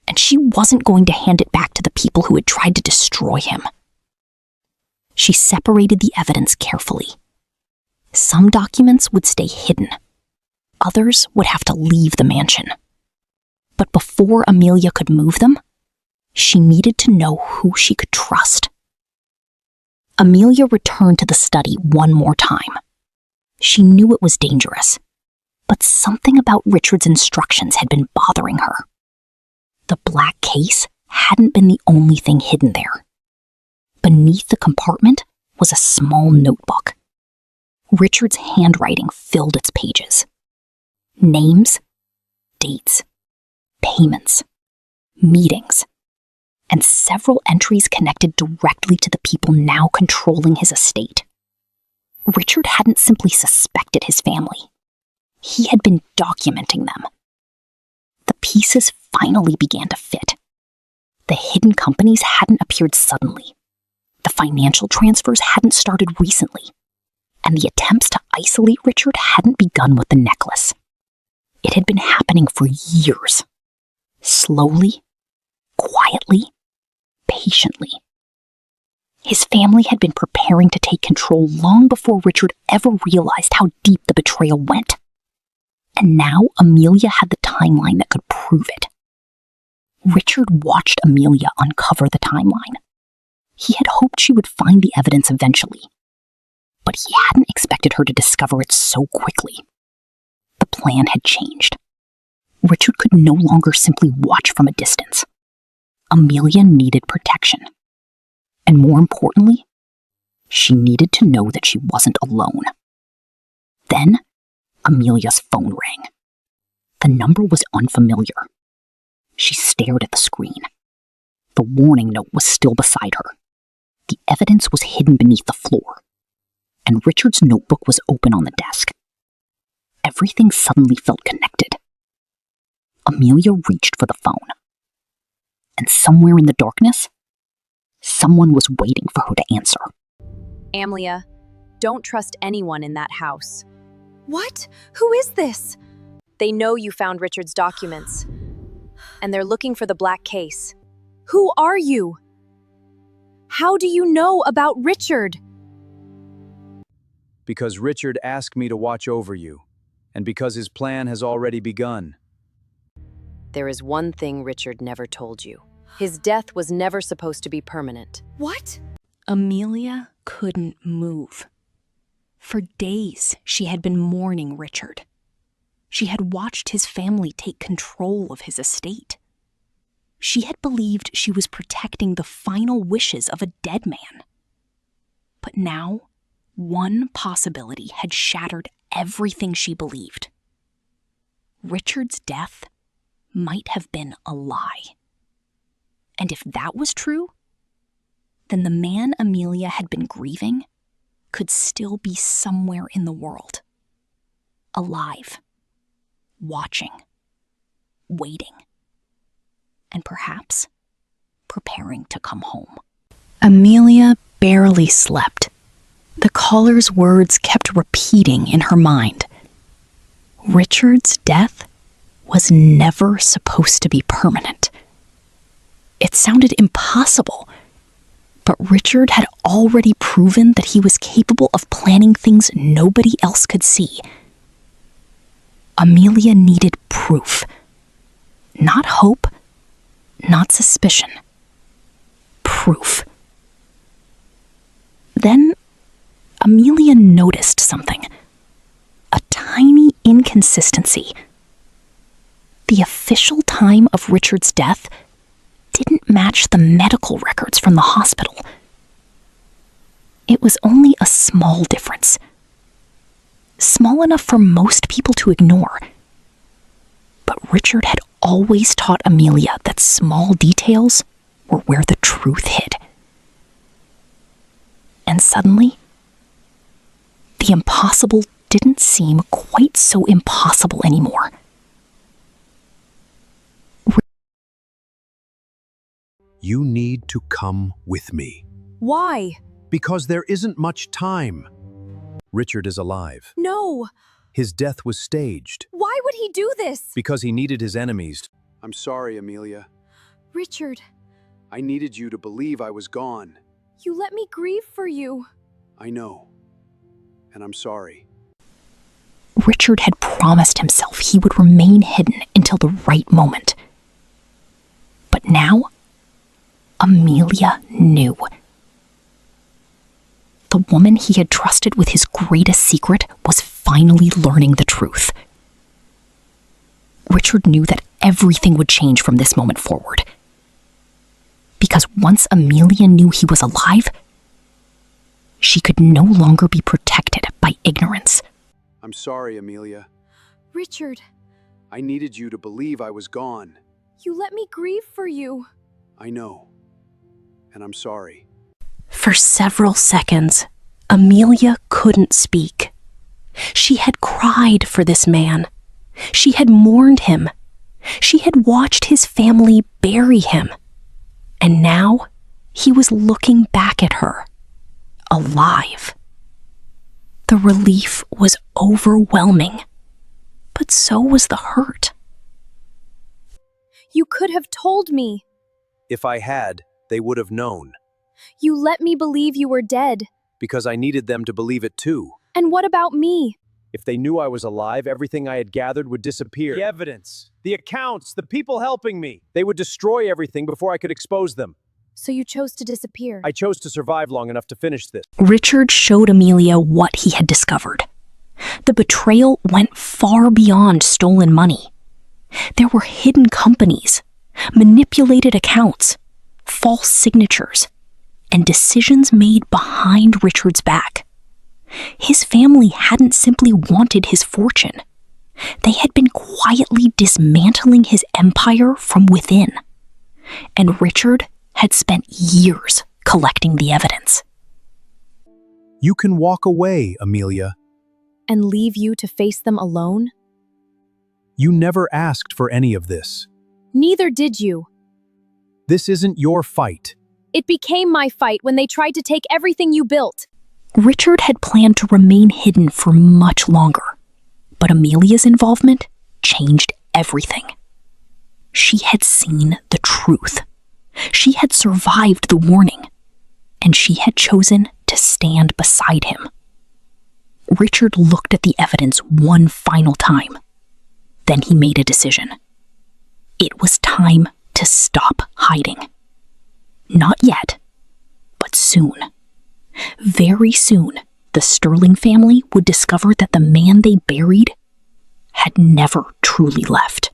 and she wasn't going to hand it back to the people who had tried to destroy him. She separated the evidence carefully. Some documents would stay hidden. Others would have to leave the mansion. But before Amelia could move them, she needed to know who she could trust. Amelia returned to the study one more time. She knew it was dangerous, but something about Richard's instructions had been bothering her. The black case hadn't been the only thing hidden there. Beneath the compartment was a small notebook. Richard's handwriting filled its pages. Names, dates, payments, meetings, and several entries connected directly to the people now controlling his estate. Richard hadn't simply suspected his family. He had been documenting them. The pieces finally began to fit. The hidden companies hadn't appeared suddenly. The financial transfers hadn't started recently. And the attempts to isolate Richard hadn't begun with the necklace. It had been happening for years. Slowly, quietly, patiently. His family had been preparing to take control long before Richard ever realized how deep the betrayal went. And now Amelia had the timeline that could prove it. Richard watched Amelia uncover the timeline. He had hoped she would find the evidence eventually, but he hadn't expected her to discover it so quickly. The plan had changed. Richard could no longer simply watch from a distance. Amelia needed protection. And more importantly, she needed to know that she wasn't alone. Then, Amelia's phone rang. The number was unfamiliar. She stared at the screen. The warning note was still beside her. The evidence was hidden beneath the floor, and Richard's notebook was open on the desk. Everything suddenly felt connected. Amelia reached for the phone. And somewhere in the darkness, someone was waiting for her to answer. Amelia, don't trust anyone in that house. What? Who is this? They know you found Richard's documents, and they're looking for the black case. Who are you? How do you know about Richard? Because Richard asked me to watch over you, and because his plan has already begun. There is one thing Richard never told you. His death was never supposed to be permanent. What? Amelia couldn't move. For days, she had been mourning Richard. She had watched his family take control of his estate. She had believed she was protecting the final wishes of a dead man. But now, one possibility had shattered everything she believed. Richard's death might have been a lie. And if that was true, then the man Amelia had been grieving could still be somewhere in the world. Alive. Watching. Waiting. And perhaps preparing to come home. Amelia barely slept. The caller's words kept repeating in her mind. Richard's death was never supposed to be permanent. It sounded impossible, but Richard had already proven that he was capable of planning things nobody else could see. Amelia needed proof. Not hope, not suspicion. Proof. Then Amelia noticed something. A tiny inconsistency. The official time of Richard's death didn't match the medical records from the hospital. It was only a small difference. Small enough for most people to ignore. But Richard had always taught Amelia that small details were where the truth hid. And suddenly, the impossible didn't seem quite so impossible anymore. You need to come with me. Why? Because there isn't much time. Richard is alive. No! His death was staged. Why would he do this? Because he needed his enemies. I'm sorry, Amelia. Richard, I needed you to believe I was gone. you let me grieve for you. I know. And I'm sorry. Richard had promised himself he would remain hidden until the right moment. But now, Amelia knew. The woman he had trusted with his greatest secret was finally learning the truth. Richard knew that everything would change from this moment forward. Because once Amelia knew he was alive, she could no longer be protected by ignorance. I'm sorry, Amelia. Richard, I needed you to believe I was gone. you let me grieve for you. I know. And I'm sorry. For several seconds, Amelia couldn't speak. She had cried for this man. She had mourned him. She had watched his family bury him. And now he was looking back at her, alive. The relief was overwhelming, but so was the hurt. You could have told me. If I had, they would have known. You let me believe you were dead. Because I needed them to believe it too. And what about me? If they knew I was alive, everything I had gathered would disappear. The evidence, the accounts, the people helping me. They would destroy everything before I could expose them. So you chose to disappear. I chose to survive long enough to finish this. Richard showed Amelia what he had discovered. The betrayal went far beyond stolen money. There were hidden companies, manipulated accounts, false signatures, and decisions made behind Richard's back. His family hadn't simply wanted his fortune. They had been quietly dismantling his empire from within. And Richard had spent years collecting the evidence. You can walk away, Amelia. And leave you to face them alone? You never asked for any of this. Neither did you. This isn't your fight. It became my fight when they tried to take everything you built. Richard had planned to remain hidden for much longer, but Amelia's involvement changed everything. She had seen the truth. She had survived the warning, and she had chosen to stand beside him. Richard looked at the evidence one final time. Then he made a decision. It was time to stop hiding. Not yet, but soon. Very soon, the Sterling family would discover that the man they buried had never truly left.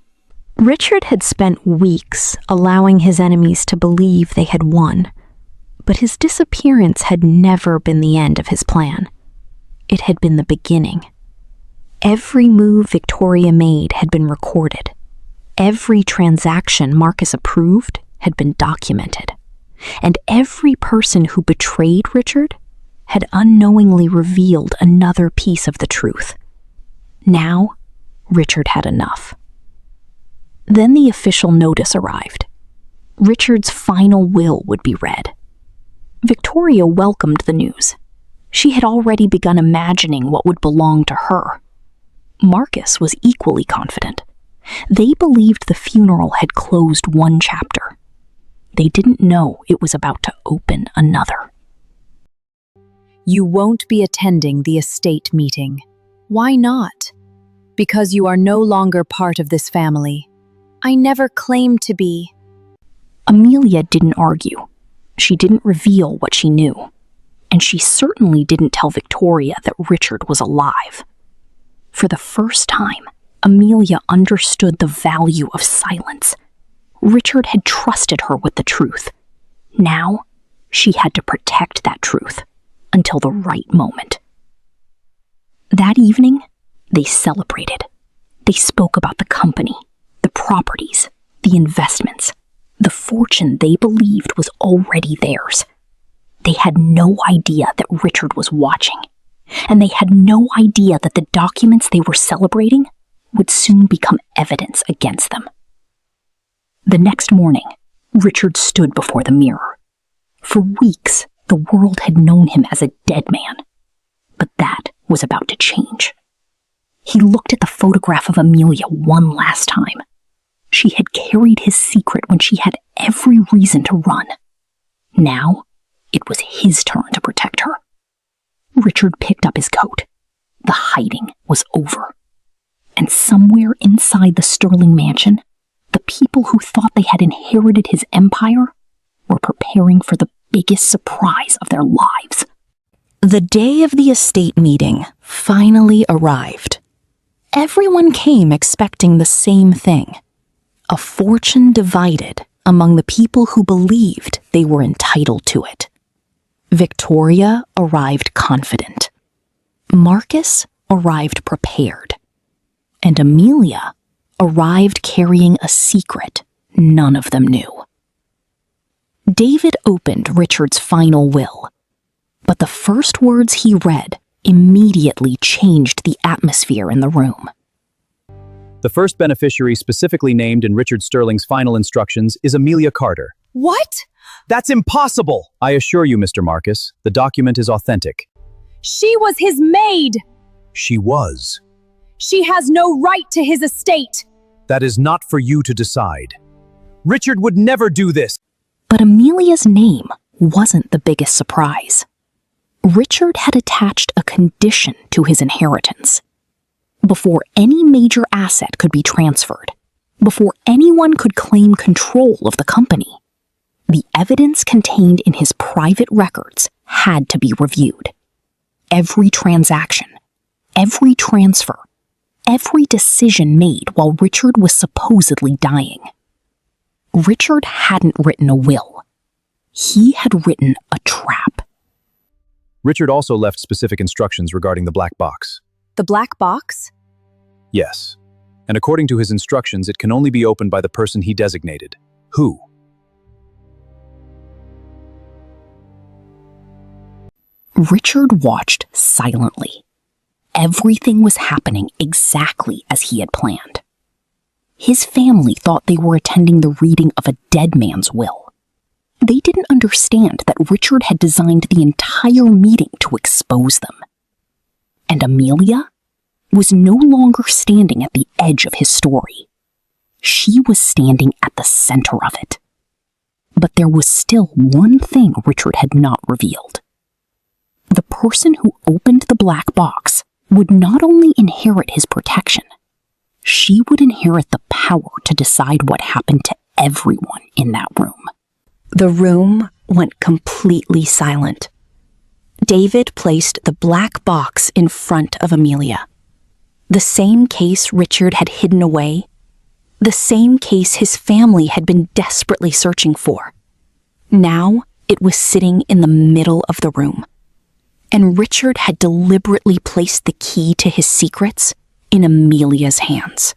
Richard had spent weeks allowing his enemies to believe they had won, but his disappearance had never been the end of his plan. It had been the beginning. Every move Victoria made had been recorded. Every transaction Marcus approved had been documented. And every person who betrayed Richard had unknowingly revealed another piece of the truth. Now, Richard had enough. Then the official notice arrived. Richard's final will would be read. Victoria welcomed the news. She had already begun imagining what would belong to her. Marcus was equally confident. They believed the funeral had closed one chapter. They didn't know it was about to open another. You won't be attending the estate meeting. Why not? Because you are no longer part of this family. I never claimed to be. Amelia didn't argue. She didn't reveal what she knew. And she certainly didn't tell Victoria that Richard was alive. For the first time, Amelia understood the value of silence. Richard had trusted her with the truth. Now, she had to protect that truth until the right moment. That evening, they celebrated. They spoke about the company, the properties, the investments, the fortune they believed was already theirs. They had no idea that Richard was watching, and they had no idea that the documents they were celebrating would soon become evidence against them. The next morning, Richard stood before the mirror. For weeks, the world had known him as a dead man, but that was about to change. He looked at the photograph of Amelia one last time. She had carried his secret when she had every reason to run. Now, it was his turn to protect her. Richard picked up his coat. The hiding was over. And somewhere inside the Sterling mansion, the people who thought they had inherited his empire were preparing for the biggest surprise of their lives. The day of the estate meeting finally arrived. Everyone came expecting the same thing: a fortune divided among the people who believed they were entitled to it. Victoria arrived confident. Marcus arrived prepared. And Amelia arrived carrying a secret none of them knew. David opened Richard's final will, but the first words he read immediately changed the atmosphere in the room. The first beneficiary specifically named in Richard Sterling's final instructions is Amelia Carter. What? That's impossible! I assure you, Mr. Marcus, the document is authentic. She was his maid! She was. She has no right to his estate! That is not for you to decide. Richard would never do this. But Amelia's name wasn't the biggest surprise. Richard had attached a condition to his inheritance. Before any major asset could be transferred, before anyone could claim control of the company, the evidence contained in his private records had to be reviewed. Every transaction, every transfer, every decision made while Richard was supposedly dying. Richard hadn't written a will. He had written a trap. Richard also left specific instructions regarding the black box. The black box? Yes. And according to his instructions, it can only be opened by the person he designated. Who? Richard watched silently. Everything was happening exactly as he had planned. His family thought they were attending the reading of a dead man's will. They didn't understand that Richard had designed the entire meeting to expose them. And Amelia was no longer standing at the edge of his story. She was standing at the center of it. But there was still one thing Richard had not revealed. The person who opened the black box would not only inherit his protection, she would inherit the power to decide what happened to everyone in that room. The room went completely silent. David placed the black box in front of Amelia. The same case Richard had hidden away, the same case his family had been desperately searching for. Now it was sitting in the middle of the room. And Richard had deliberately placed the key to his secrets in Amelia's hands.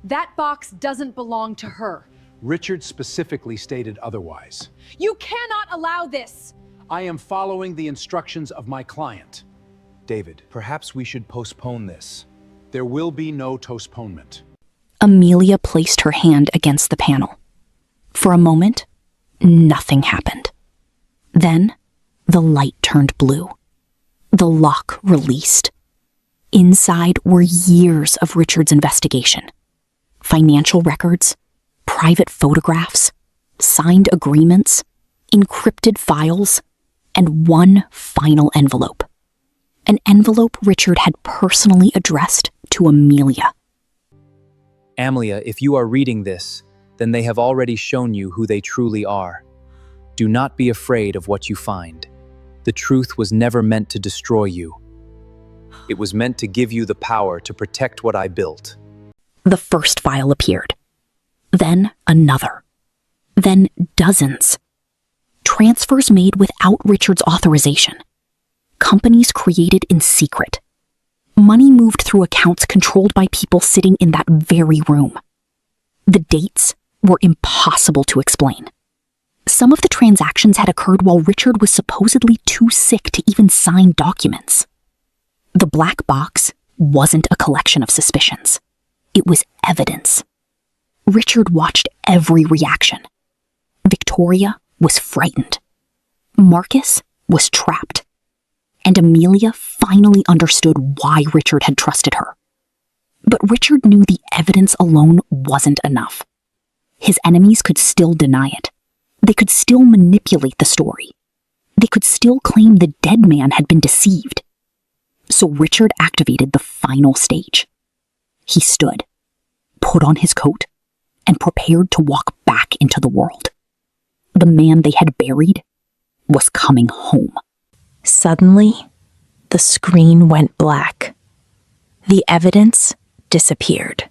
That box doesn't belong to her. Richard specifically stated otherwise. You cannot allow this! I am following the instructions of my client. David, perhaps we should postpone this. There will be no postponement. Amelia placed her hand against the panel. For a moment, nothing happened. Then, the light turned blue. The lock released. Inside were years of Richard's investigation. Financial records, private photographs, signed agreements, encrypted files, and one final envelope. An envelope Richard had personally addressed to Amelia. Amelia, if you are reading this, then they have already shown you who they truly are. Do not be afraid of what you find. The truth was never meant to destroy you. It was meant to give you the power to protect what I built. The first file appeared. Then another. Then dozens. Transfers made without Richard's authorization. Companies created in secret. Money moved through accounts controlled by people sitting in that very room. The dates were impossible to explain. Some of the transactions had occurred while Richard was supposedly too sick to even sign documents. The black box wasn't a collection of suspicions. It was evidence. Richard watched every reaction. Victoria was frightened. Marcus was trapped. And Amelia finally understood why Richard had trusted her. But Richard knew the evidence alone wasn't enough. His enemies could still deny it. They could still manipulate the story. They could still claim the dead man had been deceived. So Richard activated the final stage. He stood, put on his coat, and prepared to walk back into the world. The man they had buried was coming home. Suddenly, the screen went black. The evidence disappeared.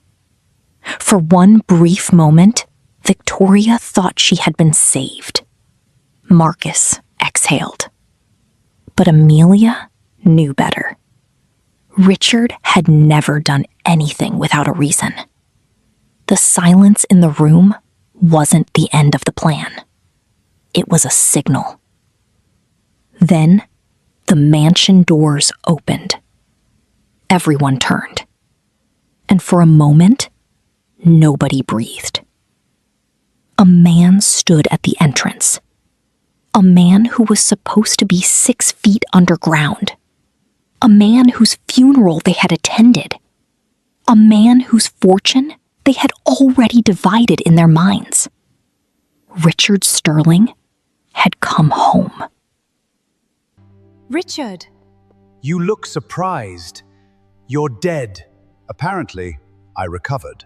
For one brief moment, Victoria thought she had been saved. Marcus exhaled. But Amelia knew better. Richard had never done anything without a reason. The silence in the room wasn't the end of the plan. It was a signal. Then, the mansion doors opened. Everyone turned. And for a moment, nobody breathed. A man stood at the entrance. A man who was supposed to be 6 feet underground. A man whose funeral they had attended. A man whose fortune they had already divided in their minds. Richard Sterling had come home. Richard! You look surprised. You're dead. Apparently, I recovered.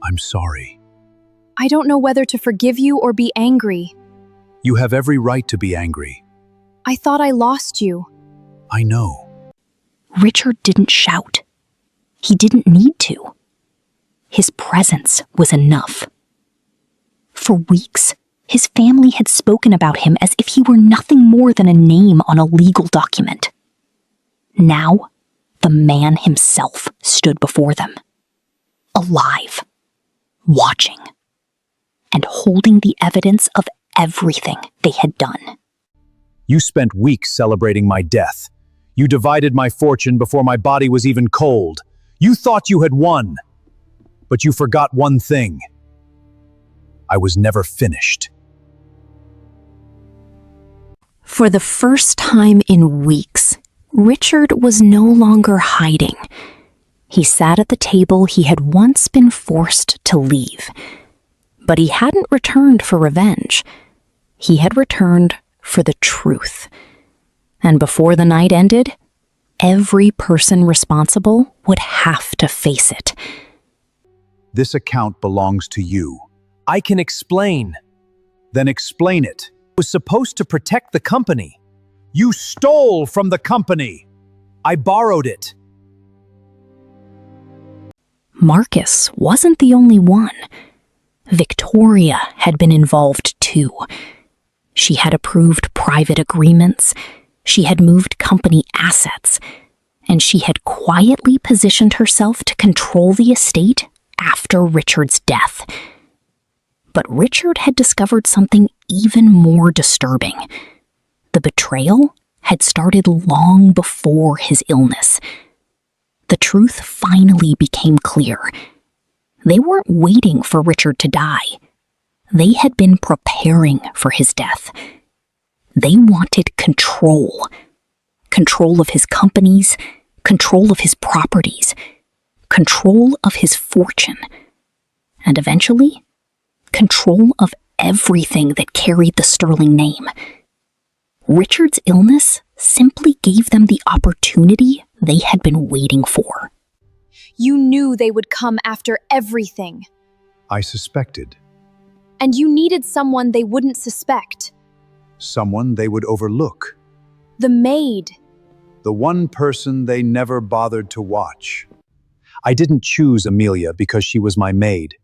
I'm sorry. I don't know whether to forgive you or be angry. You have every right to be angry. I thought I lost you. I know. Richard didn't shout. He didn't need to. His presence was enough. For weeks, his family had spoken about him as if he were nothing more than a name on a legal document. Now, the man himself stood before them. Alive. Watching. And holding the evidence of everything they had done. You spent weeks celebrating my death. You divided my fortune before my body was even cold. You thought you had won. But you forgot one thing. I was never finished. For the first time in weeks, Richard was no longer hiding. He sat at the table he had once been forced to leave. But he hadn't returned for revenge. He had returned for the truth. And before the night ended, every person responsible would have to face it. This account belongs to you. I can explain. Then explain it. Was supposed to protect the company. You stole from the company. I borrowed it. Marcus wasn't the only one. Victoria had been involved too. She had approved private agreements, she had moved company assets, and she had quietly positioned herself to control the estate after Richard's death. But Richard had discovered something even more disturbing. The betrayal had started long before his illness. The truth finally became clear. They weren't waiting for Richard to die. They had been preparing for his death. They wanted control. Control of his companies, control of his properties, control of his fortune, and eventually, control of everything that carried the Sterling name. Richard's illness simply gave them the opportunity they had been waiting for. You knew they would come after everything. I suspected. And you needed someone they wouldn't suspect. Someone they would overlook. The maid. The one person they never bothered to watch. I didn't choose Amelia because she was my maid.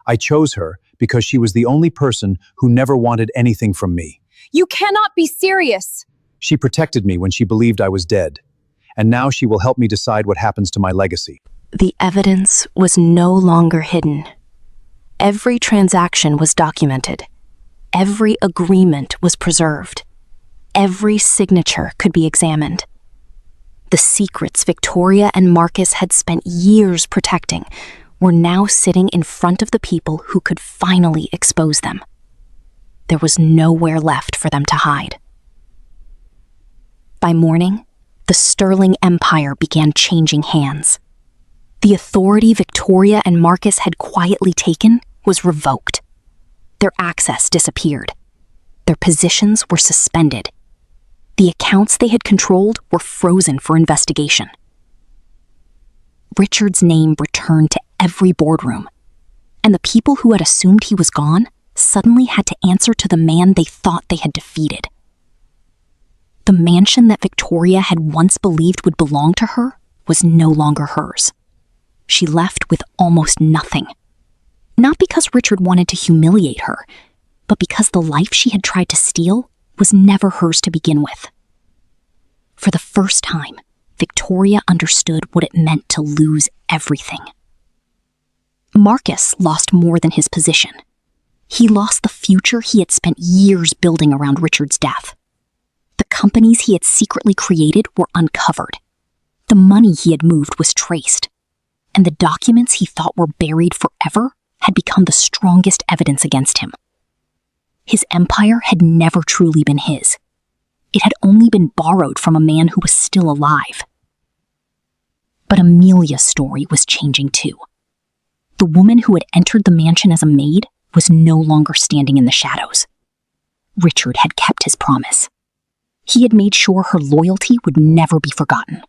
I chose her because she was the only person who never wanted anything from me. You cannot be serious. She protected me when she believed I was dead. And now she will help me decide what happens to my legacy. The evidence was no longer hidden. Every transaction was documented. Every agreement was preserved. every signature could be examined. The secrets Victoria and Marcus had spent years protecting were now sitting in front of the people who could finally expose them. There was nowhere left for them to hide. By morning, the Sterling Empire began changing hands. The authority Victoria and Marcus had quietly taken was revoked. Their access disappeared. Their positions were suspended. The accounts they had controlled were frozen for investigation. Richard's name returned to every boardroom, and the people who had assumed he was gone suddenly had to answer to the man they thought they had defeated. The mansion that Victoria had once believed would belong to her was no longer hers. She left with almost nothing. Not because Richard wanted to humiliate her, but because the life she had tried to steal was never hers to begin with. For the first time, Victoria understood what it meant to lose everything. Marcus lost more than his position. He lost the future he had spent years building around Richard's death. The companies he had secretly created were uncovered. The money he had moved was traced. And the documents he thought were buried forever had become the strongest evidence against him. His empire had never truly been his. It had only been borrowed from a man who was still alive. But Amelia's story was changing too. The woman who had entered the mansion as a maid was no longer standing in the shadows. Richard had kept his promise. He had made sure her loyalty would never be forgotten.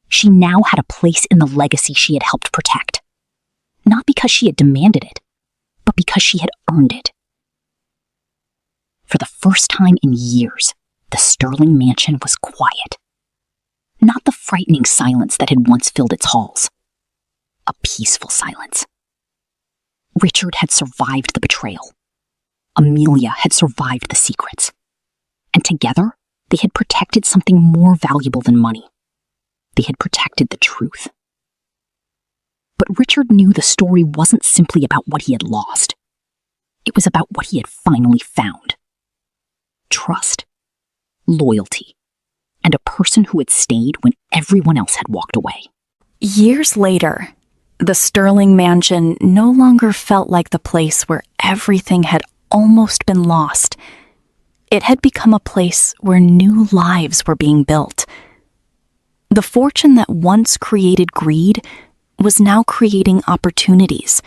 She now had a place in the legacy she had helped protect. Not because she had demanded it, but because she had earned it. For the first time in years, the Sterling mansion was quiet. Not the frightening silence that had once filled its halls. A peaceful silence. Richard had survived the betrayal. Amelia had survived the secrets. And together, they had protected something more valuable than money. They had protected the truth. But Richard knew the story wasn't simply about what he had lost. It was about what he had finally found. Trust, loyalty, and a person who had stayed when everyone else had walked away. Years later, the Sterling mansion no longer felt like the place where everything had almost been lost. It had become a place where new lives were being built. The fortune that once created greed was now creating opportunities.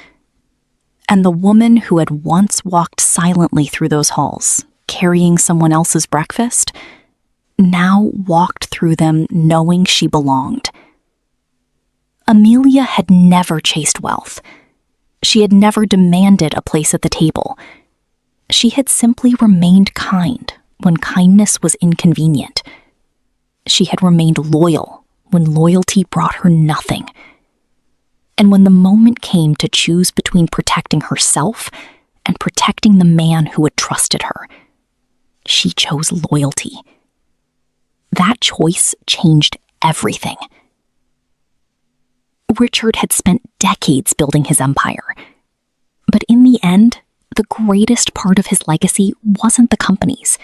And the woman who had once walked silently through those halls, carrying someone else's breakfast, now walked through them knowing she belonged. Amelia had never chased wealth. She had never demanded a place at the table. She had simply remained kind when kindness was inconvenient. She had remained loyal when loyalty brought her nothing. And when the moment came to choose between protecting herself and protecting the man who had trusted her, she chose loyalty. That choice changed everything. Richard had spent decades building his empire. But in the end, the greatest part of his legacy wasn't the companies.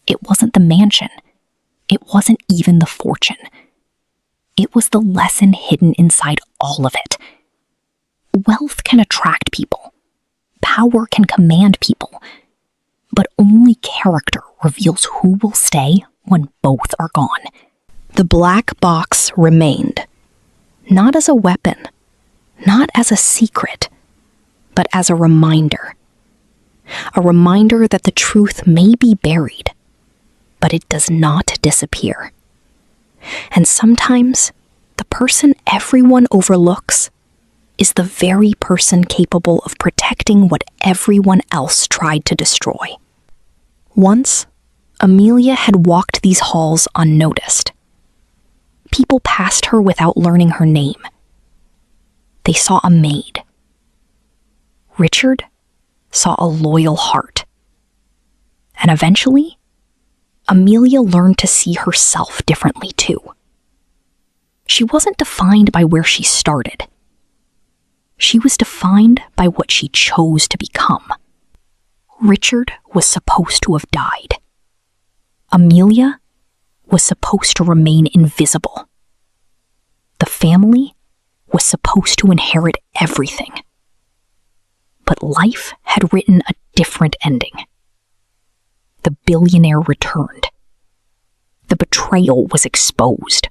It wasn't the mansion. It wasn't even the fortune. It was the lesson hidden inside all of it. Wealth can attract people. Power can command people. But only character reveals who will stay when both are gone. The black box remained. Not as a weapon, not as a secret, but as a reminder. A reminder that the truth may be buried, but it does not disappear. And sometimes, the person everyone overlooks is the very person capable of protecting what everyone else tried to destroy. Once, Amelia had walked these halls unnoticed. People passed her without learning her name. They saw a maid. Richard saw a loyal heart. And eventually, Amelia learned to see herself differently too. She wasn't defined by where she started. She was defined by what she chose to become. Richard was supposed to have died. Amelia was supposed to remain invisible. The family was supposed to inherit everything. But life had written a different ending. The billionaire returned. The betrayal was exposed.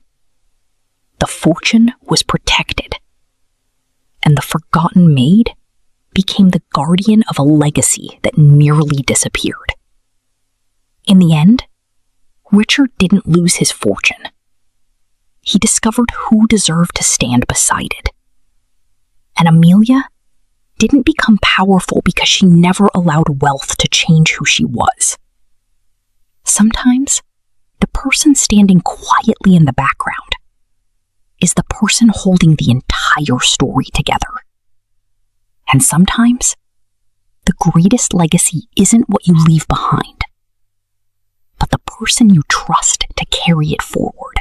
The fortune was protected. And the forgotten maid became the guardian of a legacy that nearly disappeared. In the end, Richard didn't lose his fortune. He discovered who deserved to stand beside it. And Amelia didn't become powerful because she never allowed wealth to change who she was. Sometimes, the person standing quietly in the background is the person holding the entire story together. And sometimes, the greatest legacy isn't what you leave behind, but the person you trust to carry it forward.